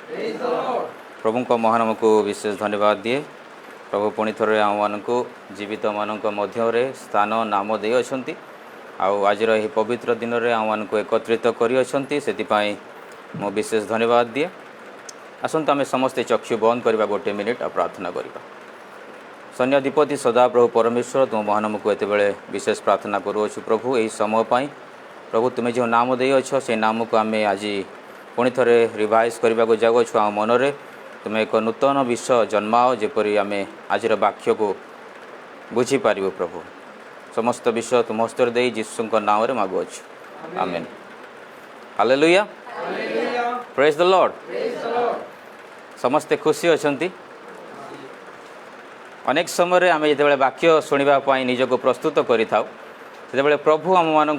प्रभु को महानाम को विशेष धन्यवाद दिए। प्रभु पुणी थरे आम मान जीवित मान मध्य स्थान नाम दे अछंती आज यह पवित्र दिन में आम मान एकत्रित कर मो विशेष धन्यवाद दिए। आसतु आम समस्ते चक्षु बंद करवा गोटे मिनिट आ प्रार्थना करवा। सैन्याधिपति सदा प्रभु परमेश्वर तुम महानाम को एत बड़े विशेष प्रार्थना करुच्छू प्रभु यही समय पाई। प्रभु तुम्हें जो नाम दे अछ से नाम को आम आज पुणी थे रिवाइज करने को जाऊँ आम मनरे तुम्हें एक नूतन विषय जन्माओ जेपरी आम आज वाक्य को बुझीपार प्रभु समस्त विषय तुम हस्तर दे यीशु नाम मागुअछु amen. Hallelujah praise the Lord. समस्ते खुशी अछंती। अनेक समय आम जो वाक्य शुणा निजक प्रस्तुत करें प्रभु आम मान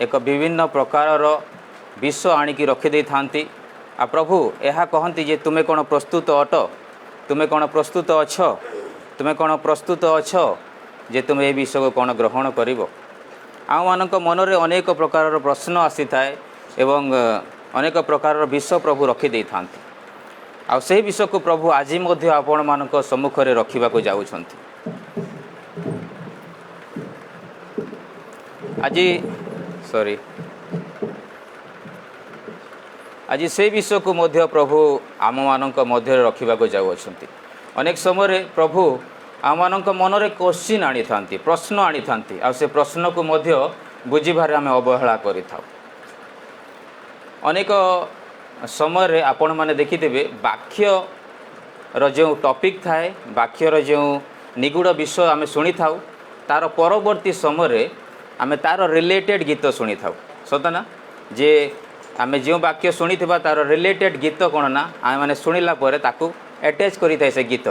एक विभिन्न प्रकार विषय आणिकी रखिदे थांती आ प्रभु यह कहती जे तुम्हें कौन प्रस्तुत अट, तुम्हें कौन प्रस्तुत अछ, तुम्हें कौन प्रस्तुत अछ जे तुम्हें ये विषय को कौन ग्रहण करिवो। आम मान मनरे अनेक प्रकार प्रश्न आसी थाए एवं अनेक प्रकार विषय प्रभु रखिदे थांती आ से विषय को प्रभु आज मध्य आपण मान सम्मुख में रखा जाउछंती। आज से विषय को मध्य प्रभु आम मान मध्य रखा जाउछंती। अनेक समय प्रभु आम मान मनरे क्वेश्चन आनी थांती, प्रश्न आनी थांती आ से प्रश्न को मध्य बुझीबार आम अवहेला करि थाउ। अनेक समय आपण मैंने देखिथे वाक्य जो टॉपिक थाए वाक्यर जो निगूढ़ विषय आम शुणी था तार परवर्ती समय आम तार रिलेटेड गीत शुणी था सतना जे आम जो वाक्य शुणी तार रिलेटेड गीत कौन ना आम मैंने शुणिला ताकू अटैच करें से गीत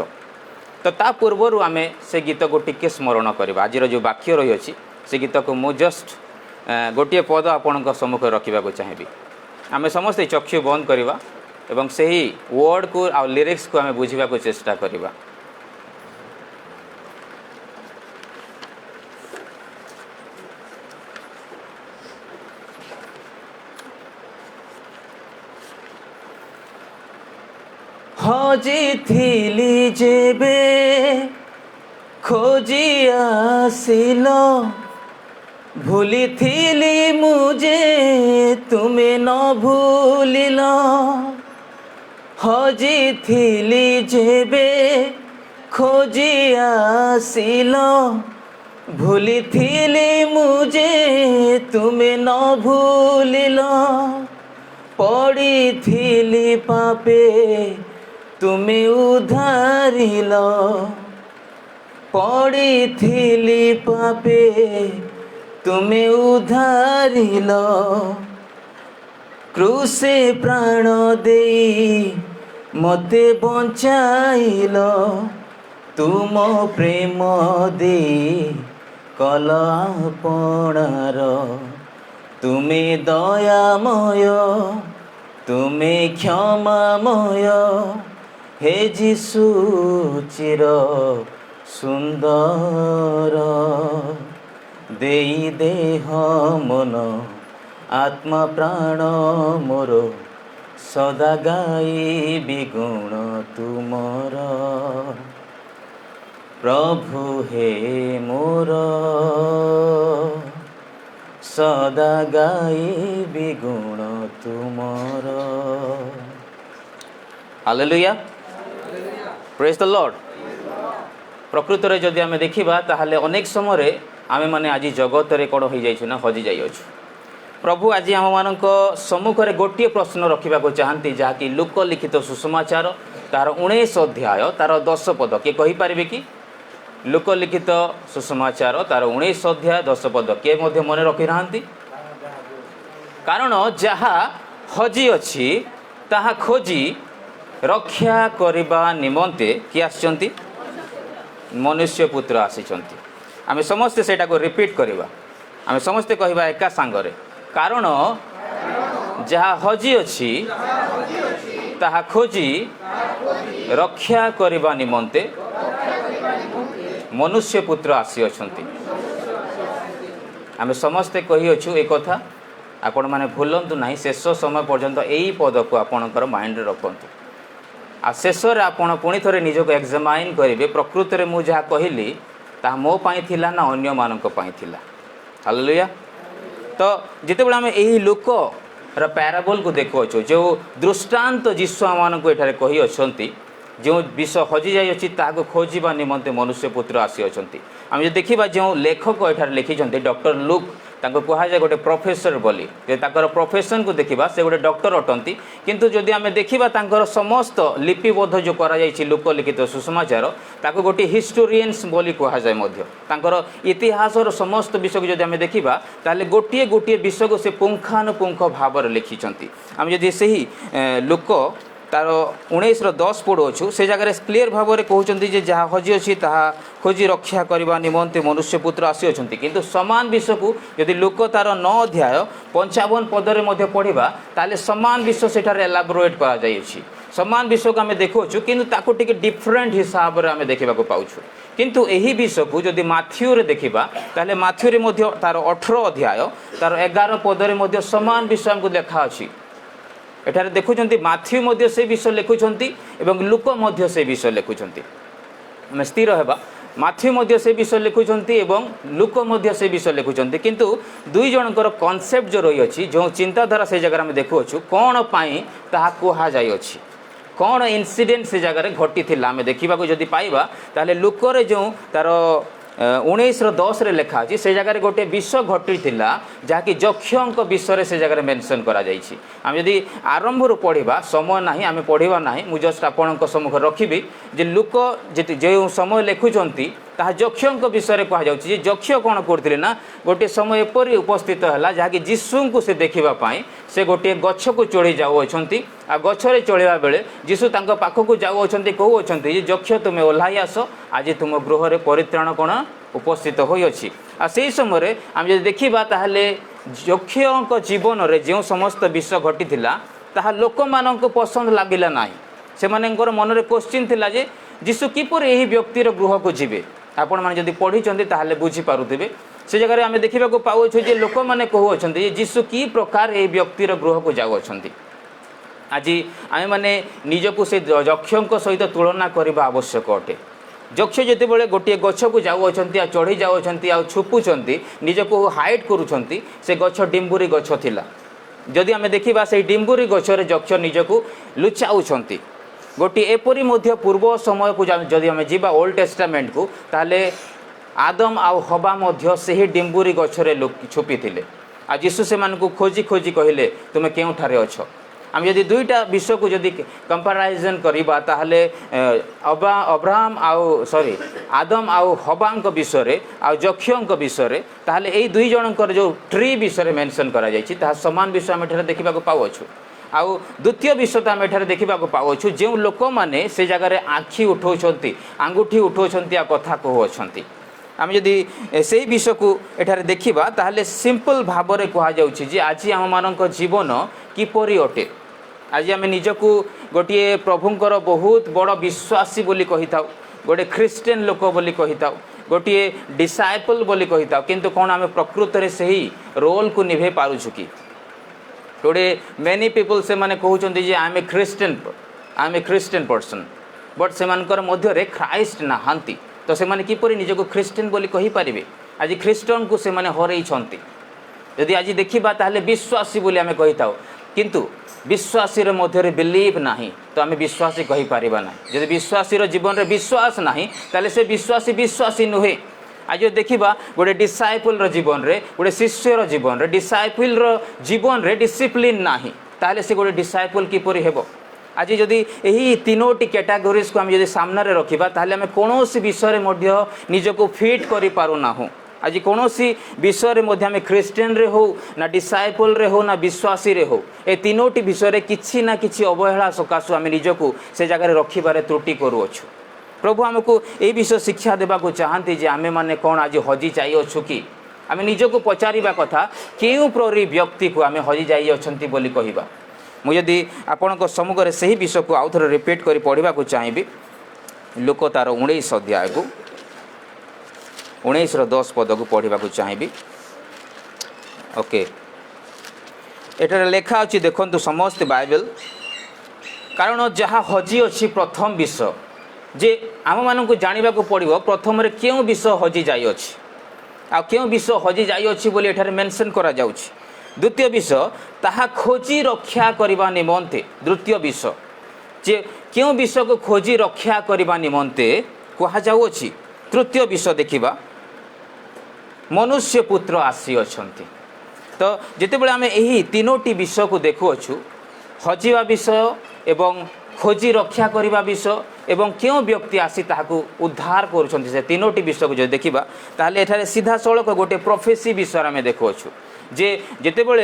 तो ता पूर्वर आम से गीत को टिके स्मरण करवा। आज जो वाक्य रही अच्छी से गीत को मु जस्ट गोटे पद आपण सम्मुख रखा चाहिए। आम समस्ते चक्षु बंद करवा एवं सही वर्ड को आ लिरिक्स को आम बुझा चेष्टा करवा। हजी थिली जेबे खोजी आसिल भूली थिली मुझे तुम्हें न भूलिल। हजी थिली जेबे खोजी आसिल भूली थिली मुझे तुम्हें न भूलिल। पड़ी थिली पापे तुम्हें उधारिल, पड़ी थिली पापे तुम्हें उधारिल। क्रूसे प्राण देई मते बंचाइल तुम प्रेम देई कल आपणार। तुम्हें दयामय तुम्हें क्षमामय हे जीशु चिर सुंदर। देई देह मन आत्मा प्राण मोर सदा गाई विगुण तुमर। प्रभु हे मोर सदा गाई विगुण तुमर। Hallelujah praise the Lord. प्रकृत में जदि आम देखा ताहले अनेक समय आम मैंने आज जगत में कौन हो जाइए ना हजि जाइए। प्रभु आज आम मान सम्मुख में गोटे प्रश्न रखा चाहती जहाँकि लोकलिखित सुसमाचार तार 19 अध्याय तार 10 पद किए कहींपारे कि लोकलिखित सुसमाचार तार 19 अध्याय 10 पद किए मन रखी ना। कारण जहाँ हजि अच्छी ताहा खोजी रक्षा करने निमंते किए आसचंती मनुष्य पुत्र आसीचंती। आम समस्ते सेटा को रिपीट करवा। आम समस्ते कहवा एका सांगरे कारण जहाँ हजि अच्छी ताहा खोजी रक्षा करने निमंते मनुष्य पुत्र आसी अछंती। आम समस्ते कही अच्छु एक कथा आपण मैंने भूलु ना शेष समय पर्यंत यही पद को आपणकर माइंड रखु आ शेष आपण पुणी थे निजक एक्जामाइन करेंगे प्रकृत में मुझे कहली ता मो पाई थिला ना अन्य मानक पाई थिला। हालेलुया। तो जिते बड़े आम यही लोक पैराबल को देखुचु जो दृष्टांत जीशु आम को एठारे कही अच्छी जो विष हजि जाइए खोजा निमंते मनुष्य पुत्र आसी अच्छा आम जो देखा जो लेखक एठारे लिखिं डॉक्टर लुक कहुए गोटे प्रोफेसर बोली प्रोफेशन को देखा से गोटे डॉक्टर अटंती किंतु जदि आम देखा समस्त लिपिबद्ध जो कर लोकलिखित सुसमाचार ताको गोटे हिस्टोरियंस बोली कहुए इतिहास समस्त विषय को जब आम देखा ताले गोटे गोटे विषय को से पुंखानुपुंख भाव लिखिं आम जदि से लोक तार 19:10 पढ़ुछु से जगह क्लीयर भाव में कहते जहाँ हजि अच्छी ताहा खोजी रक्षा करने निमंते मनुष्य पुत्र आसी अच्छा किंतु समान विषय को यदि लोक तार 9 अध्याय 55 पदरे पढ़ा ताले समान विषय सेठार एलाबोरेट कर समान विषय को आम देखुचु किंतु ताको टिके डिफरेंट हिसाब से आम देखा पाऊँ किंतु यही विषय को जदि माथ्यू रे देखा ताले माथ्यू रे तार 18 अध्याय तार 11 पदरे समान विषय आमको देखा अच्छी एठारे देखुंत माथ्यू मध्य से विषय लिखुंट एवं लुक मध्य से विषय लिखुंट आम स्थिर होगा माथ्यू मध्य से विषय लिखुंट एवं लुक मध्य से विषय लिखुंट किंतु दुई जनकर कॉन्सेप्ट जो रही अच्छी जो चिंताधारा से जगह देखुचु कौन पाई ताहा कहा जाय अछि कौन इनसीडेंट से जगह घटी आम देखा जदि पाइबा ताले लुकर जो तार 19:10 रे लिखा अच्छी से जगह गोटे विषय घटी जहाँकि यक्ष विषय से जगह मेंशन करा जायछि आम यदि आरंभ पढ़ा समय ना आम पढ़ा ना मुझे जस्ट आपण सम्मुख रखी जे लोक जो समय लिखुंट ताहा यक्ष विषय कहुच्छे यक्ष कौन करते ना गोटे समय एपरी उपस्थित है जहाँकि जीशु को से देखापी से गोटे गछ को चढ़ी जाऊँच आ गछरे चढ़ा बेले जीशु तांको पाखक जाऊँच कहते यक्ष तुम्हें ओह्लाई आस आज तुम गृह रे परित्राण कौन उपस्थित होइछि आ से समय आम जब देखा ताहले यक्ष जीवन में जो समस्त विषय घटी ताहा लोक मानक पसंद लगिला ना से मनकर मन में क्वेश्चन थिला जे जीशु किपर यही व्यक्तिर गृह को जीवे आपण मैंने जब पढ़ी ताहले बुझीपारे से जगह आम देखा पाऊँ जे लोक मैंने कहते जीशु कि प्रकार ये व्यक्तिर गृह को जाऊँच आज आम मैंने निजक से यक्ष सहित तुलना करने आवश्यक अटे यक्ष जिते बड़े गोटे गछ को जाऊँच चढ़ी जाऊँच आ छुपुंट निजक हाइट करुँच से गछ डिम्बुरी गछ थिला जदि आम देखा से डिम्बुरी गछरे यक्ष निजक लुचाऊँच गोटे एपरी पूर्व समय को जदि आम जीवा ओल्ड टेस्टामेंट को ताले आदम आउ हवा मध्य से ही डिम्बुरी गछरे छुपी थिले आ जीशु से मानकु खोजी खोजी कहले तुम केउठारे अछ आम जदि दुईटा विषय को जदि कंपैरिजन करबा ताहले अब्राहम आउ सॉरी आदम आउ हवांक विषय आउ यक्षंक विषय ताहले एई दुई जनकर जो ट्री विषय मेंशन करा जायछि ताहा समान विषय आम एठारे देखा पाउछु आउ द्वितीय विषय आम एठारे देखा पाउछु जो लोक माने से जगह आँखि उठाउछंती आंगुठी उठाउछंती आ कथा कहउछंती आम जदि से विषय को एठारे देखा ताहले सिंपल भाव में कहुच्छे जे आज आम मान जीवन किपरि अटे आज आम निजक गोटे प्रभुंकर बहुत बड़ विश्वासी बोली कही था गोटे ख्रीस्टियन लोक बोली कही था गोटे डिसाइपल बोली कही था किंतु कौन आम प्रकृत में से ही रोल को निभे पारुछु कि टुडे मेनी पीपल से माने कहउछन्ति जे I am a Christian person but से मानकर मध्य ख्राइस्ट नाहांती तो से माने किपरि निजक ख्रीस्टियन बोली कही पारिबे आज ख्रीस्टियन को से माने हरैछन्ति यदि आज देखिबा ताहले विश्वासी बोली आमे कही थाउ किंतु विश्वासी मध्य बिलीव नाही तो आम विश्वासी कही पारिबा नाही यदि विश्वासी जीवन में विश्वास नाही ताले से विश्वासी विश्वासी नुहे आज देखा गोटे डिसाइपल जीवन रे गोटे शिष्यर जीवन रे डिसाइपल जीवन रे डिसिप्लिन नाही ताले से गोटे डिसाइपल किपरि हेबो आज जदि यही तीनोटी कैटेगोरीज को आम जदि सामने रखा ताहले आम कौन विषय मध्य निजको फिट करि पारु नाहु आज कौन विषय में आम ख्रीस्टियन रे हो ना डिसाइपल रे हो ना विश्वासी रे हो ए तीनोटी विषय किछि ना किछि अवहेला सकाशु आम निजको से जगह रखिबारे त्रुटि करूछु प्रभु आमको ये विषय शिक्षा देवा को चाहती जे आमे माने कौन आज हजि जाइछु कि आम निजको पचारिबा कथा केउ परि व्यक्ति को आम हजि जाई अछंती बोली कहिबा मुझे आपण सम्मुख से ही विषय को आउ थे रिपीट कर पढ़ा चाहिए लोक तार 19 अध्याय को 19:10 पद को पढ़ा चाहिए ओके एठारे लेखा अच्छी देखु समस्त बाइबल कारण जहाँ हजि अच्छी प्रथम विषय जे आम मानक जानवा पड़ो प्रथम क्यों विषय हजि जाइए आ क्यों विषय हजि जाइए बोली एठारे मेंशन करा जाउछि। द्वितीय विषय ताहा खोजी रक्षा करने निमंते द्वितीय विषय जे क्यों विषय को खोजी रक्षा करने निमंते कहा जाउछि। तृतीय विषय देखिबा मनुष्य पुत्र आसी अछंती। तो जितेबाला आम यही तीनोटी विषय को देखुअछु हजिवा विषय एवं खोजी रक्षा करने विषय एवं क्यों व्यक्ति आसी ताहाकू उद्धार करुछंती से तीनोटी विषय को जो देखिबा ताहले एठारे सीधा सड़क गोटे प्रोफेसी विषय आम देखुअछु जे जितेबाला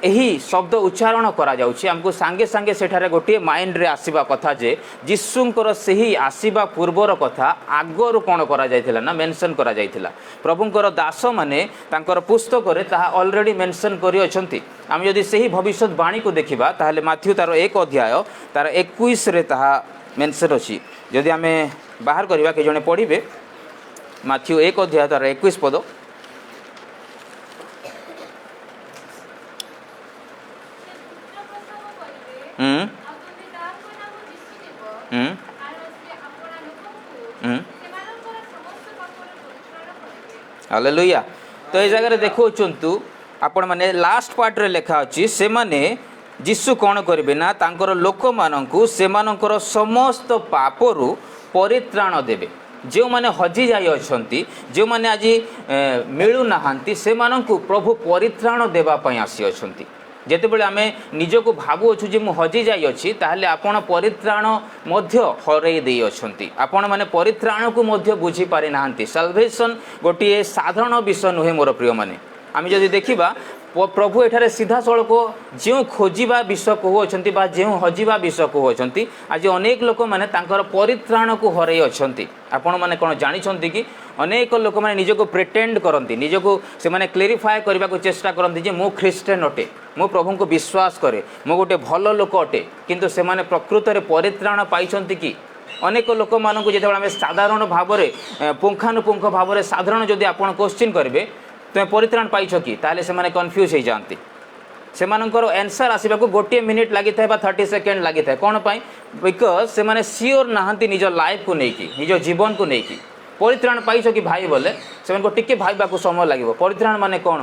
यही शब्द उच्चारण करा जाउछि हमको सांगे सांगे सेठारे गोटे माइंड रे आसीबा कथा जे यीशुंकर सही आसीबा पूर्वर कथा आगरु कोन करा जायथिला ना मेंशन करा जायथिला। प्रभुंकर दास माने तांकर पुस्तक रे ताहा ऑलरेडी मेंशन करि अछंती। हम यदि सही भविष्यवाणी को देखिबा ताहले माथ्यू तार 1 अध्याय तार 21 रे ताहा मेंशन अछि। यदि आमे बाहर करबा के जने पढिबे माथ्यू 1 अध्याय तार 21 पद हालेलुया। तो ये जगह देखो आपण माने लास्ट पार्ट रे लेखा अछि से माने यीशु कौन करेंगे ना तांकर लोक माननकु सेमानकर समस्त पापरु परित्राण देवे। जो माने हजि जाई अछंती जो माने आज मिलु नाहांती से माननकु प्रभु परित्राण देवा पई आसी अछंती। जेतेबेले आमे निजको भाबुअछु जे मु हजि जाई अछि ताहले आपण परित्राण मध्य हरई देई अछंती। आपण माने परित्राण को मध्य बुझी पारि नाहांती। साल्वेशन गोटे साधारण विषय नुहे मोर प्रिय माने आमे जदि देखिबा प्रभु एठारे सीधा सड़क जो खोजा विषय कहते बा जो हजिबा विषय कहते आज अनेक लोक मैंने परित्राण को हरई अच्छा आपण मैंने कौन जानते कि अनेक लोक मैंने निजको प्रिटेंड करती निजको से मैंने क्लेरिफाए करने को चेष्टा करती जे मु ख्रीस्टियन अटे मु प्रभु को विश्वास करे मु गोटे भल लोक अटे किंतु से मैंने प्रकृत में परित्राण पाई कि अनेक लोक मानक जो साधारण भाव में पुंखानुपुंख भाव में साधारण जदि आप क्वेश्चन करेंगे तुम्हें परित्राण पाइछ कि ताले से माने कन्फ्यूज हो जाती से आंसर आसवा को गोटे मिनिट लगी था 30 सेकेंड लगी था कौन पाई बिकज से माने सियोर नहांती निज लाइफ को लेकिन निज जीवन को लेकिन परित्राण पाइछ कि भाई बोले से टिके भाईबा समय लगे परित्राण माने कौन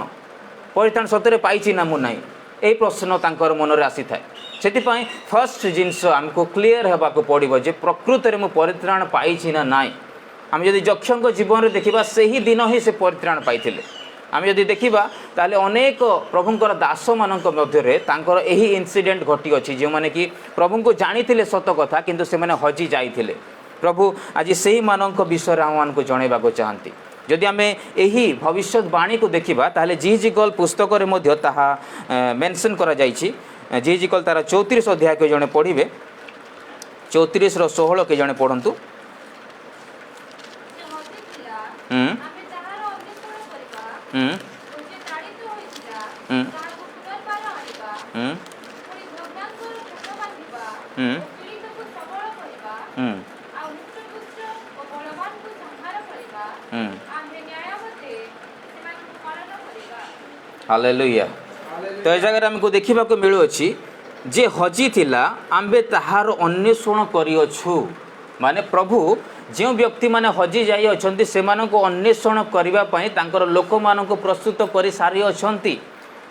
परित्राण सतरे पाइछि ना मु नहीं यही प्रश्न तांकर मन में आसी थाए से फर्स्ट जिनस आमको क्लीयर होगा पड़ो जे प्रकृत में मु परित्राण पाइछि ना नाई आम जदि यक्षों जीवन में देखा से ही दिन ही से परित्राण पाई आम जदि देखा ताले अनेक प्रभुंकर दास मानक मध्य तांकर यही इनसीडेंट घटी अच्छी जो मैंने कि प्रभु को जानी सत कथा किंतु से मैंने हजि जाइए प्रभु आज से ही मानक विषय आम जनइबा चाहती जदि आम यही भविष्यवाणी को देखा ताले जिजिकल पुस्तक मेंशन करा जाइछि जिजिकल तार 34 अध्याय के जड़े पढ़े 34 रो 16 के जड़े पढ़ंतु हालेलुया। तो ये जगह आमको देखा मिलू अच्छी जे हजि थिला आम्बे ताहार अन्वेषण करियछु माने प्रभु जो व्यक्ति माने हजि जाई अछंती सेमानको अन्वेषण करिबा पई तांकर लोक मानको प्रस्तुत करि सारी अछंती।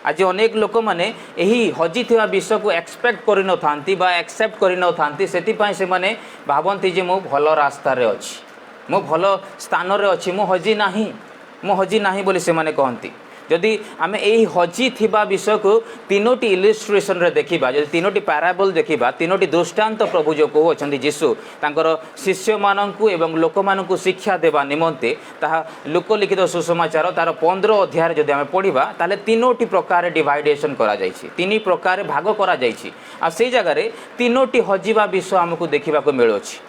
आज अनेक लोक माने एही हजि थिबा विषय को एक्सपेक्ट करि न थांती बा एक्सेप्ट करि न थांती सेति पई से माने भाबंती जे मो भलो रास्ता रे अछि मो भलो स्थान रे अछि मो हजि नाही बोली से माने कहंती। जदि आम यही हजि थिबा विषय को तीनोटी इलिस्ट्रेशन रे देखिबा जदि तीनोटी पैराबल देखिबा तीनोटी दृष्टांत प्रभु जो कहउछंती यीशु तांकर शिष्य माननकु एवं लोक माननकु शिक्षा देबा निमंते ताहा लोकलिखित सुसमाचार तार 15 अध्याय जदि आम पढ़िबा ताले तीनोटी प्रकार डिवाइडेशन करा जायछि तीन प्रकार भाग करा जायछि आ सेई जगह रे तीनोटी हजिबा विषय हमकु देखिबा को मिलुछि।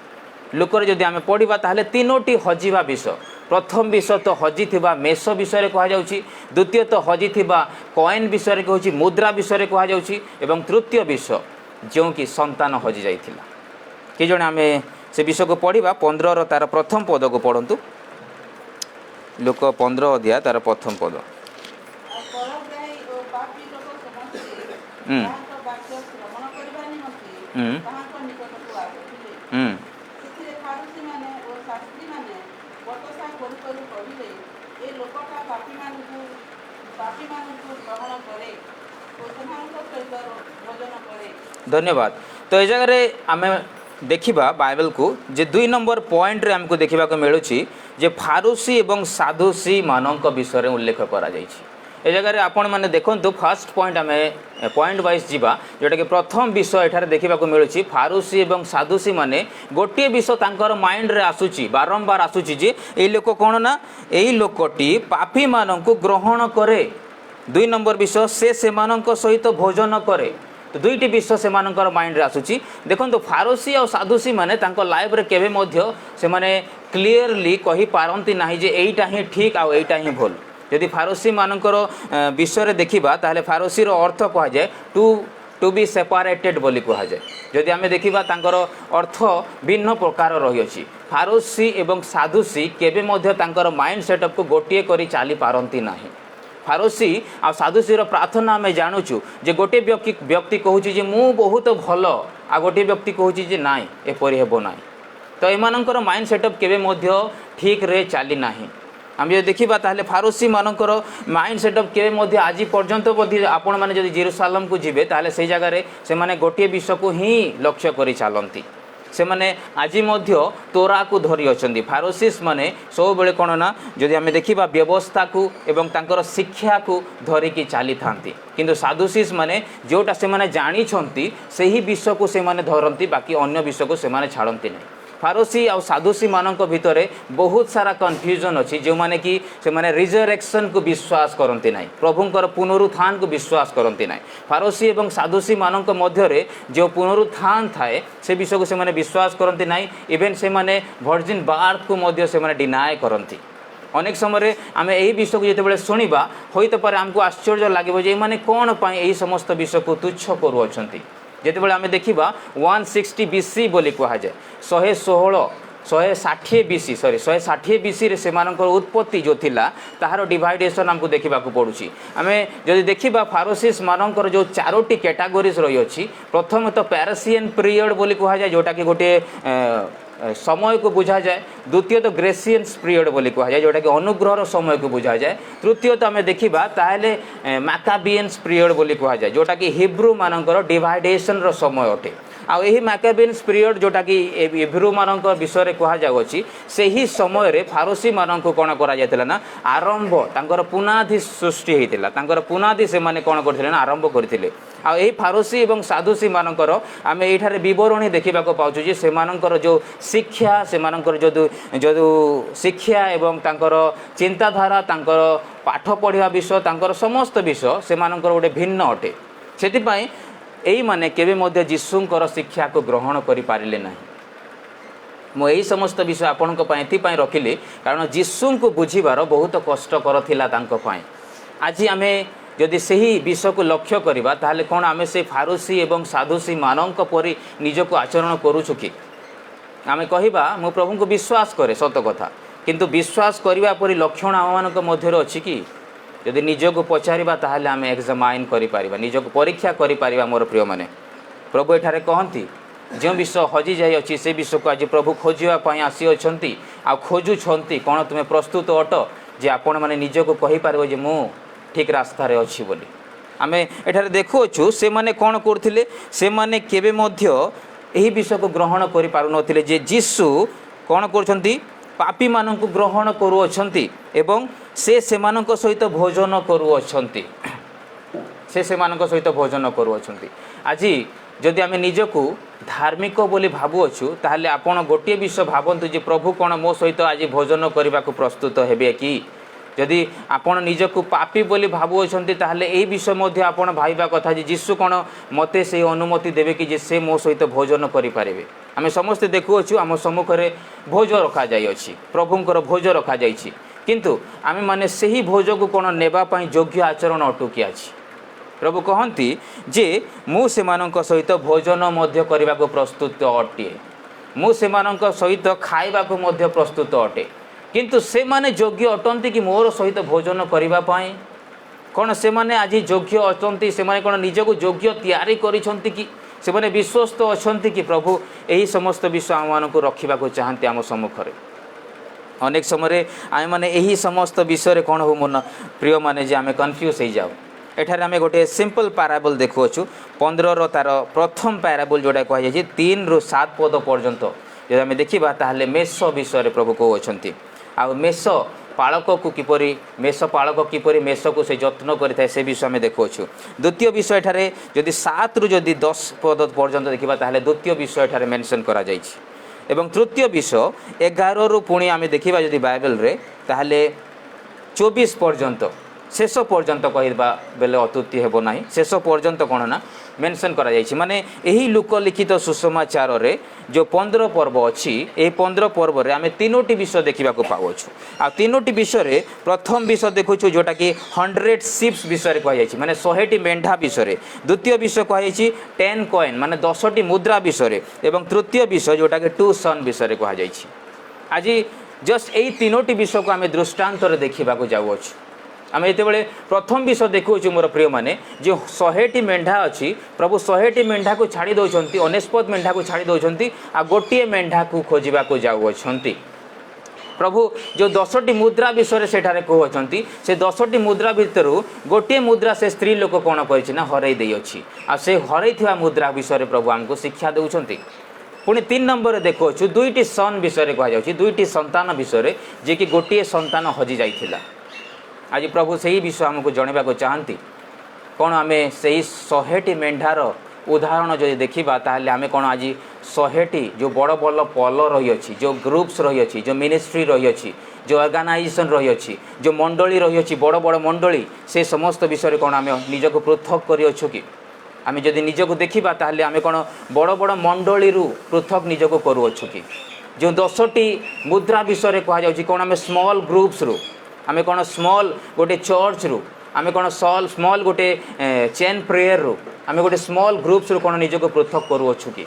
लोकर जदि आम पढ़िबा ताले तीनोटी हजिबा विषय प्रथम विषय तो हजि थिबा मेष विषय कह जाउछि द्वितीय तो हजि थिबा कॉइन विषय कहउछि मुद्रा विषय कह जाउछि एवं तृतीय विषय जो कि संतान हजि जाइथिला कि जणे आमे से विषय को पढ़िबा 15 रो तार प्रथम पद को पढ़ंतु लोक 15 अध्याय तार प्रथम पद ହୁଁ ବାକ୍ୟ ଶ୍ରବଣ କରିବା ନିମନ୍ତେ ହୁଁ ତାହାଙ୍କ ନିକଟକୁ ଆସିଥିଲେ। ହୁଁ ସେଥିରେ ଫାରୁସୀମାନେ ଓ ଶାସ୍ତ୍ରୀମାନେ ବଚସା କରୁ କରୁ କହିଲେ, ଏ ଲୋକଟା ପାପୀମାନଙ୍କୁ ଗ୍ରହଣ କରେ ଓ ସେମାନଙ୍କ ସହିତ ଭୋଜନ କରେ। ଧନ୍ୟବାଦ। ତ ଏ ଜାଗାରେ ଆମେ ଦେଖିବା ବାଇବେଲକୁ ଯେ 2 ନମ୍ବର ପଏଣ୍ଟରେ ଆମକୁ ଦେଖିବାକୁ ମିଳୁଛି ଯେ ଫାରୁସି ଏବଂ ସାଧୁସି ମାନଙ୍କ ବିଷୟରେ ଉଲ୍ଲେଖ କରାଯାଇଛି। ଏ ଜାଗାରେ ଆପଣମାନେ ଦେଖନ୍ତୁ ଫାର୍ଷ୍ଟ ପଏଣ୍ଟ ଆମେ ପଏଣ୍ଟ ୱାଇଜ୍ ଯିବା, ଯେଉଁଟାକି ପ୍ରଥମ ବିଷୟ ଏଠାରେ ଦେଖିବାକୁ ମିଳୁଛି ଫାରୁସି ଏବଂ ସାଧୁସି ମାନେ ଗୋଟିଏ ବିଷୟ ତାଙ୍କର ମାଇଣ୍ଡରେ ଆସୁଛି, ବାରମ୍ବାର ଆସୁଛି ଯେ ଏଇ ଲୋକ କ'ଣ ନା ଏଇ ଲୋକଟି ପାପୀମାନଙ୍କୁ ଗ୍ରହଣ କରେ। 2 ନମ୍ବର ବିଷୟ ସେ ସେମାନଙ୍କ ସହିତ ଭୋଜନ କରେ। ତ ଦୁଇଟି ବିଷୟ ସେମାନଙ୍କର ମାଇଣ୍ଡରେ ଆସୁଛି। ଦେଖନ୍ତୁ ଫାରୁସି ଆଉ ସାଧୁସି ମାନେ ତାଙ୍କ ଲାଇଫରେ କେବେ ମଧ୍ୟ ସେମାନେ କ୍ଲିଅରଲି କହିପାରନ୍ତି ନାହିଁ ଯେ ଏଇଟା ହିଁ ଠିକ୍ ଆଉ ଏଇଟା ହିଁ ଭୁଲ। ଯଦି ଫାରୁସି ମାନଙ୍କର ବିଷୟରେ ଦେଖିବା ତାହେଲେ ଫାରୁସିର ଅର୍ଥ କୁହାଯାଏ ଟୁ ବି ସେପାରେଟେଡ୍ ବୋଲି କୁହାଯାଏ। ଯଦି ଆମେ ଦେଖିବା ତାଙ୍କର ଅର୍ଥ ଭିନ୍ନ ପ୍ରକାର ରହିଅଛି। ଫାରୁସି ଏବଂ ସାଧୁସି କେବେ ମଧ୍ୟ ତାଙ୍କର ମାଇଣ୍ଡ ସେଟଅପ୍କୁ ଗୋଟିଏ କରି ଚାଲିପାରନ୍ତି ନାହିଁ। ଫାରୁସି ଆଉ ସାଧୁସିର ପ୍ରାର୍ଥନା ଆମେ ଜାଣୁଛୁ ଯେ ଗୋଟିଏ ବ୍ୟକ୍ତି କହୁଛି ଯେ ମୁଁ ବହୁତ ଭଲ, ଆଉ ଗୋଟିଏ ବ୍ୟକ୍ତି କହୁଛି ଯେ ନାଇଁ ଏପରି ହେବ ନାହିଁ। ତ ଏମାନଙ୍କର ମାଇଣ୍ଡ ସେଟଅପ୍ କେବେ ମଧ୍ୟ ଠିକ୍ରେ ଚାଲି ନାହିଁ। ଆମେ ଯଦି ଦେଖିବା ତାହେଲେ ଫାରୁସି ମାନଙ୍କର ମାଇଣ୍ଡ ସେଟଅପ୍ କେବେ ମଧ୍ୟ ଆଜି ପର୍ଯ୍ୟନ୍ତ ମଧ୍ୟ ଆପଣମାନେ ଯଦି ଜେରୁସାଲମକୁ ଯିବେ ତାହେଲେ ସେଇ ଜାଗାରେ ସେମାନେ ଗୋଟିଏ ବିଷୟକୁ ହିଁ ଲକ୍ଷ୍ୟ କରି ଚାଲନ୍ତି। ସେମାନେ ଆଜି ମଧ୍ୟ ତୋରାକୁ ଧରି ଅଛନ୍ତି। ଫାରୁସିସ୍ ମାନେ ସବୁବେଳେ କ'ଣ ନା ଯଦି ଆମେ ଦେଖିବା ବ୍ୟବସ୍ଥାକୁ ଏବଂ ତାଙ୍କର ଶିକ୍ଷାକୁ ଧରିକି ଚାଲିଥାନ୍ତି, କିନ୍ତୁ ସାଧୁସିସ୍ ମାନେ ଯେଉଁଟା ସେମାନେ ଜାଣିଛନ୍ତି ସେହି ବିଷୟକୁ ସେମାନେ ଧରନ୍ତି, ବାକି ଅନ୍ୟ ବିଷୟକୁ ସେମାନେ ଛାଡ଼ନ୍ତି ନାହିଁ। ଫାରୁସି ଆଉ ସାଧୁସି ମାନଙ୍କ ଭିତରେ ବହୁତ ସାରା କନଫ୍ୟୁଜନ୍ ଅଛି, ଯେଉଁମାନେ କି ସେମାନେ ରିଜରେକ୍ସନକୁ ବିଶ୍ୱାସ କରନ୍ତି ନାହିଁ, ପ୍ରଭୁଙ୍କର ପୁନରୁତ୍ଥାନକୁ ବିଶ୍ୱାସ କରନ୍ତି ନାହିଁ। ଫାରୁସି ଏବଂ ସାଧୁସି ମାନଙ୍କ ମଧ୍ୟରେ ଯେଉଁ ପୁନରୁତ୍ଥାନ ଥାଏ ସେ ବିଷୟକୁ ସେମାନେ ବିଶ୍ୱାସ କରନ୍ତି ନାହିଁ। ଇଭେନ୍ ସେମାନେ ଭର୍ଜିନ୍ ବାର୍ଥକୁ ମଧ୍ୟ ସେମାନେ ଡିନାଏ କରନ୍ତି। ଅନେକ ସମୟରେ ଆମେ ଏହି ବିଷୟକୁ ଯେତେବେଳେ ଶୁଣିବା ହୋଇପାରେ ଆମକୁ ଆଶ୍ଚର୍ଯ୍ୟ ଲାଗିବ ଯେ ଏମାନେ କ'ଣ ପାଇଁ ଏହି ସମସ୍ତ ବିଷୟକୁ ତୁଚ୍ଛ କରୁଅଛନ୍ତି। ଯେତେବେଳେ ଆମେ ଦେଖିବା 160 BC ବୋଲି କୁହାଯାଏ, 160 BCରେ ସେମାନଙ୍କର ଉତ୍ପତ୍ତି ଯେଉଁ ଥିଲା ତାହାର ଡିଭାଇଡେସନ୍ ଆମକୁ ଦେଖିବାକୁ ପଡ଼ୁଛି। ଆମେ ଯଦି ଦେଖିବା ଫାରୁସିସ୍ ମାନଙ୍କର ଯେଉଁ 4ଟି କ୍ୟାଟାଗୋରିଜ୍ ରହିଅଛି, ପ୍ରଥମତଃ ପ୍ୟାରସିଆନ୍ ପିରିୟଡ଼ ବୋଲି କୁହାଯାଏ, ଯେଉଁଟାକି ଗୋଟିଏ ସମୟକୁ ବୁଝାଯାଏ। ଦ୍ୱିତୀୟତଃ ଗ୍ରେସିଆନ୍ସ ପିରିୟଡ଼ ବୋଲି କୁହାଯାଏ, ଯେଉଁଟାକି ଅନୁଗ୍ରହର ସମୟକୁ ବୁଝାଯାଏ। ତୃତୀୟତଃ ଆମେ ଦେଖିବା ତାହେଲେ ମାକାବିଆନ୍ସ ପିରିୟଡ଼ ବୋଲି କୁହାଯାଏ, ଯେଉଁଟାକି ହିବ୍ରୁ ମାନଙ୍କର ଡିଭାଇଡେସନ୍ର ସମୟ ଅଟେ। ଆଉ ଏହି ମାକାବିଆନ୍ସ ପିରିୟଡ଼ ଯେଉଁଟାକି ହିବ୍ରୁ ମାନଙ୍କ ବିଷୟରେ କୁହାଯାଉଅଛି, ସେହି ସମୟରେ ଫାରୁସି ମାନଙ୍କୁ କ'ଣ କରାଯାଇଥିଲା ନା ଆରମ୍ଭ ତାଙ୍କର ପୁନାଦି ସୃଷ୍ଟି ହୋଇଥିଲା। ତାଙ୍କର ପୁନାଦି ସେମାନେ କ'ଣ କରିଥିଲେ ନା ଆରମ୍ଭ କରିଥିଲେ। ଆଉ ଏହି ଫାରୁସି ଏବଂ ସାଧୁସି ମାନଙ୍କର ଆମେ ଏଇଠାରେ ବିବରଣୀ ଦେଖିବାକୁ ପାଉଛୁ ଯେ ସେମାନଙ୍କର ଯେଉଁ ଶିକ୍ଷା, ସେମାନଙ୍କର ଯେଉଁ ଶିକ୍ଷା ଏବଂ ତାଙ୍କର ଚିନ୍ତାଧାରା, ତାଙ୍କର ପାଠ ପଢ଼ିବା ବିଷୟ, ତାଙ୍କର ସମସ୍ତ ବିଷୟ ସେମାନଙ୍କର ଗୋଟେ ଭିନ୍ନ ଅଟେ। ସେଥିପାଇଁ ଏଇମାନେ କେବେ ମଧ୍ୟ ଯୀଶୁଙ୍କର ଶିକ୍ଷାକୁ ଗ୍ରହଣ କରିପାରିଲେ ନାହିଁ। ମୁଁ ଏହି ସମସ୍ତ ବିଷୟ ଆପଣଙ୍କ ପାଇଁ ଏଥିପାଇଁ ରଖିଲି କାରଣ ଯୀଶୁଙ୍କୁ ବୁଝିବାର ବହୁତ କଷ୍ଟକର ଥିଲା ତାଙ୍କ ପାଇଁ। ଆଜି ଆମେ ଯଦି ସେହି ବିଷୟକୁ ଲକ୍ଷ୍ୟ କରିବା ତାହେଲେ କ'ଣ ଆମେ ସେ ଫାରୁସି ଏବଂ ସାଧୁସି ମାନଙ୍କ ପରି ନିଜକୁ ଆଚରଣ କରୁଛୁ କି? ଆମେ କହିବା ମୁଁ ପ୍ରଭୁଙ୍କୁ ବିଶ୍ୱାସ କରେ, ସତ କଥା, କିନ୍ତୁ ବିଶ୍ୱାସ କରିବା ପରି ଲକ୍ଷଣ ଆମମାନଙ୍କ ମଧ୍ୟରେ ଅଛି କି? ଯଦି ନିଜକୁ ପଚାରିବା ତାହେଲେ ଆମେ ଏକ୍ସାମାଇନ୍ କରିପାରିବା, ନିଜକୁ ପରୀକ୍ଷା କରିପାରିବା। ମୋର ପ୍ରିୟମାନେ, ପ୍ରଭୁ ଏଠାରେ କହନ୍ତି ଯେଉଁ ବିଷୟ ହଜିଯାଇଅଛି ସେ ବିଷୟକୁ ଆଜି ପ୍ରଭୁ ଖୋଜିବା ପାଇଁ ଆସିଅଛନ୍ତି ଆଉ ଖୋଜୁଛନ୍ତି। କ'ଣ ତୁମେ ପ୍ରସ୍ତୁତ ଅଟ ଯେ ଆପଣମାନେ ନିଜକୁ କହିପାରିବ ଯେ ମୁଁ ଠିକ୍ ରାସ୍ତାରେ ଅଛି ବୋଲି? ଆମେ ଏଠାରେ ଦେଖୁଅଛୁ ସେମାନେ କ'ଣ କରୁଥିଲେ, ସେମାନେ କେବେ ମଧ୍ୟ ଏହି ବିଷୟକୁ ଗ୍ରହଣ କରିପାରୁନଥିଲେ ଯେ ଯୀଶୁ କ'ଣ କରୁଛନ୍ତି, ପାପୀମାନଙ୍କୁ ଗ୍ରହଣ କରୁଅଛନ୍ତି ଏବଂ ସେ ସେମାନଙ୍କ ସହିତ ଭୋଜନ କରୁଅଛନ୍ତି। ଆଜି ଯଦି ଆମେ ନିଜକୁ ଧାର୍ମିକ ବୋଲି ଭାବୁଅଛୁ ତାହେଲେ ଆପଣ ଗୋଟିଏ ବିଷୟ ଭାବନ୍ତୁ ଯେ ପ୍ରଭୁ କ'ଣ ମୋ ସହିତ ଆଜି ଭୋଜନ କରିବାକୁ ପ୍ରସ୍ତୁତ ହେବେ କି? ଯଦି ଆପଣ ନିଜକୁ ପାପୀ ବୋଲି ଭାବୁଅଛନ୍ତି ତାହେଲେ ଏହି ବିଷୟ ମଧ୍ୟ ଆପଣ ଭାବିବା କଥା ଯେ ଯୀଶୁ କ'ଣ ମୋତେ ସେହି ଅନୁମତି ଦେବେ କି ଯେ ସେ ମୋ ସହିତ ଭୋଜନ କରିପାରିବେ? ଆମେ ସମସ୍ତେ ଦେଖୁଅଛୁ ଆମ ସମ୍ମୁଖରେ ଭୋଜ ରଖାଯାଇଅଛି, ପ୍ରଭୁଙ୍କର ଭୋଜ ରଖାଯାଇଛି, କିନ୍ତୁ ଆମେମାନେ ସେହି ଭୋଜକୁ କ'ଣ ନେବା ପାଇଁ ଯୋଗ୍ୟ ଆଚରଣ ଅଟୁକି ଅଛି? ପ୍ରଭୁ କହନ୍ତି ଯେ ମୁଁ ସେମାନଙ୍କ ସହିତ ଭୋଜନ ମଧ୍ୟ କରିବାକୁ ପ୍ରସ୍ତୁତ ଅଟେ, ମୁଁ ସେମାନଙ୍କ ସହିତ ଖାଇବାକୁ ମଧ୍ୟ ପ୍ରସ୍ତୁତ ଅଟେ, କିନ୍ତୁ ସେମାନେ ଯୋଗ୍ୟ ଅଟନ୍ତି କି ମୋର ସହିତ ଭୋଜନ କରିବା ପାଇଁ? କ'ଣ ସେମାନେ ଆଜି ଯୋଗ୍ୟ ଅଛନ୍ତି? ସେମାନେ କ'ଣ ନିଜକୁ ଯୋଗ୍ୟ ତିଆରି କରିଛନ୍ତି କି? ସେମାନେ ବିଶ୍ୱସ୍ତ ଅଛନ୍ତି କି? ପ୍ରଭୁ ଏହି ସମସ୍ତ ବିଷୟ ଆମମାନଙ୍କୁ ରଖିବାକୁ ଚାହାନ୍ତି ଆମ ସମ୍ମୁଖରେ। ଅନେକ ସମୟରେ ଆମେମାନେ ଏହି ସମସ୍ତ ବିଷୟରେ କ'ଣ ହଉ ମୋ ପ୍ରିୟମାନେ ଯେ ଆମେ କନଫ୍ୟୁଜ୍ ହେଇଯାଉ। ଏଠାରେ ଆମେ ଗୋଟେ ସିମ୍ପଲ୍ ପାରାବଲ୍ ଦେଖୁଅଛୁ 15ର ତା'ର ପ୍ରଥମ ପାରାବଲ୍ ଯେଉଁଟା କୁହାଯାଇଛି 3ରୁ 7 ପଦ ପର୍ଯ୍ୟନ୍ତ ଯଦି ଆମେ ଦେଖିବା ତାହେଲେ ମେଷ ବିଷୟରେ ପ୍ରଭୁ କହୁଅଛନ୍ତି। ଆଉ ମେଷ ପାଳକକୁ କିପରି ମେଷ ପାଳକ କିପରି ମେଷକୁ ସେ ଯତ୍ନ କରିଥାଏ ସେ ବିଷୟ ଆମେ ଦେଖୁଅଛୁ। ଦ୍ୱିତୀୟ ବିଷୟ ଏଠାରେ ଯଦି 7ରୁ ଯଦି 10 ପଦ ପର୍ଯ୍ୟନ୍ତ ଦେଖିବା ତାହେଲେ ଦ୍ୱିତୀୟ ବିଷୟ ଏଠାରେ ମେନସନ୍ କରାଯାଇଛି। ଏବଂ ତୃତୀୟ ବିଷୟ 11ରୁ ପୁଣି ଆମେ ଦେଖିବା ଯଦି ବାଇବେଲରେ ତାହେଲେ 24 ପର୍ଯ୍ୟନ୍ତ ଶେଷ ପର୍ଯ୍ୟନ୍ତ କହିବା ବେଲେ ଅତ୍ୟୁକ୍ତି ହେବ ନାହିଁ। ଶେଷ ପର୍ଯ୍ୟନ୍ତ କ'ଣ ନା ମେନସନ୍ କରାଯାଇଛି। ମାନେ ଏହି ଲୋକଲିଖିତ ସୁସମାଚାରରେ ଯେଉଁ 15 ପର୍ବ ଅଛି ଏହି 15 ପର୍ବରେ ଆମେ 3ଟି ବିଷୟ ଦେଖିବାକୁ ପାଉଛୁ। ଆଉ 3ଟି ବିଷୟରେ ପ୍ରଥମ ବିଷୟ ଦେଖୁଛୁ ଯେଉଁଟାକି 100 ଶିପ୍ସ ବିଷୟରେ କୁହାଯାଇଛି, ମାନେ 100ଟି ମେଣ୍ଢା ବିଷୟରେ। ଦ୍ୱିତୀୟ ବିଷୟ କୁହାଯାଇଛି 10 କଏନ୍ ମାନେ 10ଟି ମୁଦ୍ରା ବିଷୟରେ। ଏବଂ ତୃତୀୟ ବିଷୟ ଯେଉଁଟାକି 2 ସନ୍ ବିଷୟରେ କୁହାଯାଇଛି। ଆଜି ଜଷ୍ଟ ଏଇ 3ଟି ବିଷୟକୁ ଆମେ ଦୃଷ୍ଟାନ୍ତରେ ଦେଖିବାକୁ ଯାଉଅଛୁ। ଆମେ ଯେତେବେଳେ ପ୍ରଥମ ବିଷୟ ଦେଖୁଛୁ ମୋର ପ୍ରିୟମାନେ ଯେଉଁ 100ଟି ମେଣ୍ଢା ଅଛି, ପ୍ରଭୁ 100ଟି ମେଣ୍ଢାକୁ ଛାଡ଼ି ଦେଉଛନ୍ତି, ଅନେସ୍ପତ ମେଣ୍ଢାକୁ ଛାଡ଼ି ଦେଉଛନ୍ତି ଆଉ ଗୋଟିଏ ମେଣ୍ଢାକୁ ଖୋଜିବାକୁ ଯାଉଅଛନ୍ତି। ପ୍ରଭୁ ଯେଉଁ 10ଟି ମୁଦ୍ରା ବିଷୟରେ ସେଠାରେ କହୁଅଛନ୍ତି, ସେ 10ଟି ମୁଦ୍ରା ଭିତରୁ ଗୋଟିଏ ମୁଦ୍ରା ସେ ସ୍ତ୍ରୀ ଲୋକ କ'ଣ କରିଛି ନା ହରାଇ ଦେଇଅଛି। ଆଉ ସେ ହରାଇଥିବା ମୁଦ୍ରା ବିଷୟରେ ପ୍ରଭୁ ଆମକୁ ଶିକ୍ଷା ଦେଉଛନ୍ତି। ପୁଣି 3 ନମ୍ବରରେ ଦେଖୁଅଛୁ 2ଟି ସନ୍ ବିଷୟରେ କୁହାଯାଉଛି, 2ଟି ସନ୍ତାନ ବିଷୟରେ ଯିଏକି ଗୋଟିଏ ସନ୍ତାନ ହଜି ଯାଇଥିଲା। ଆଜି ପ୍ରଭୁ ସେହି ବିଷୟ ଆମକୁ ଜଣାଇବାକୁ ଚାହାନ୍ତି। କ'ଣ ଆମେ ସେହି 100ଟି ମେଣ୍ଢାର ଉଦାହରଣ ଯଦି ଦେଖିବା ତାହେଲେ ଆମେ କ'ଣ ଆଜି 100ଟି ଯେଉଁ ବଡ଼ ବଡ଼ ପଲ ରହିଅଛି, ଯେଉଁ ଗ୍ରୁପ୍ସ ରହିଅଛି, ଯେଉଁ ମିନିଷ୍ଟ୍ରି ରହିଅଛି, ଯେଉଁ ଅର୍ଗାନାଇଜେସନ୍ ରହିଅଛି, ଯେଉଁ ମଣ୍ଡଳୀ ରହିଅଛି, ବଡ଼ ବଡ଼ ମଣ୍ଡଳୀ, ସେ ସମସ୍ତ ବିଷୟରେ କ'ଣ ଆମେ ନିଜକୁ ପୃଥକ କରିଅଛୁ କି? ଆମେ ଯଦି ନିଜକୁ ଦେଖିବା ତାହେଲେ ଆମେ କ'ଣ ବଡ଼ ବଡ଼ ମଣ୍ଡଳୀରୁ ପୃଥକ ନିଜକୁ କରୁଅଛୁ କି? ଯେଉଁ 10ଟି ମୁଦ୍ରା ବିଷୟରେ କୁହାଯାଉଛି କ'ଣ ଆମେ ସ୍ମଲ୍ ଗ୍ରୁପ୍ସରୁ, ଆମେ କ'ଣ ସ୍ମଲ୍ ଗୋଟେ ଚର୍ଚ୍ଚରୁ, ଆମେ କ'ଣ ସ୍ମଲ୍ ଗୋଟେ ଚେନ୍ ପ୍ରେୟରରୁ, ଆମେ ଗୋଟେ ସ୍ମଲ୍ ଗ୍ରୁପ୍ସରୁ କ'ଣ ନିଜକୁ ପୃଥକ କରୁଅଛୁ କି?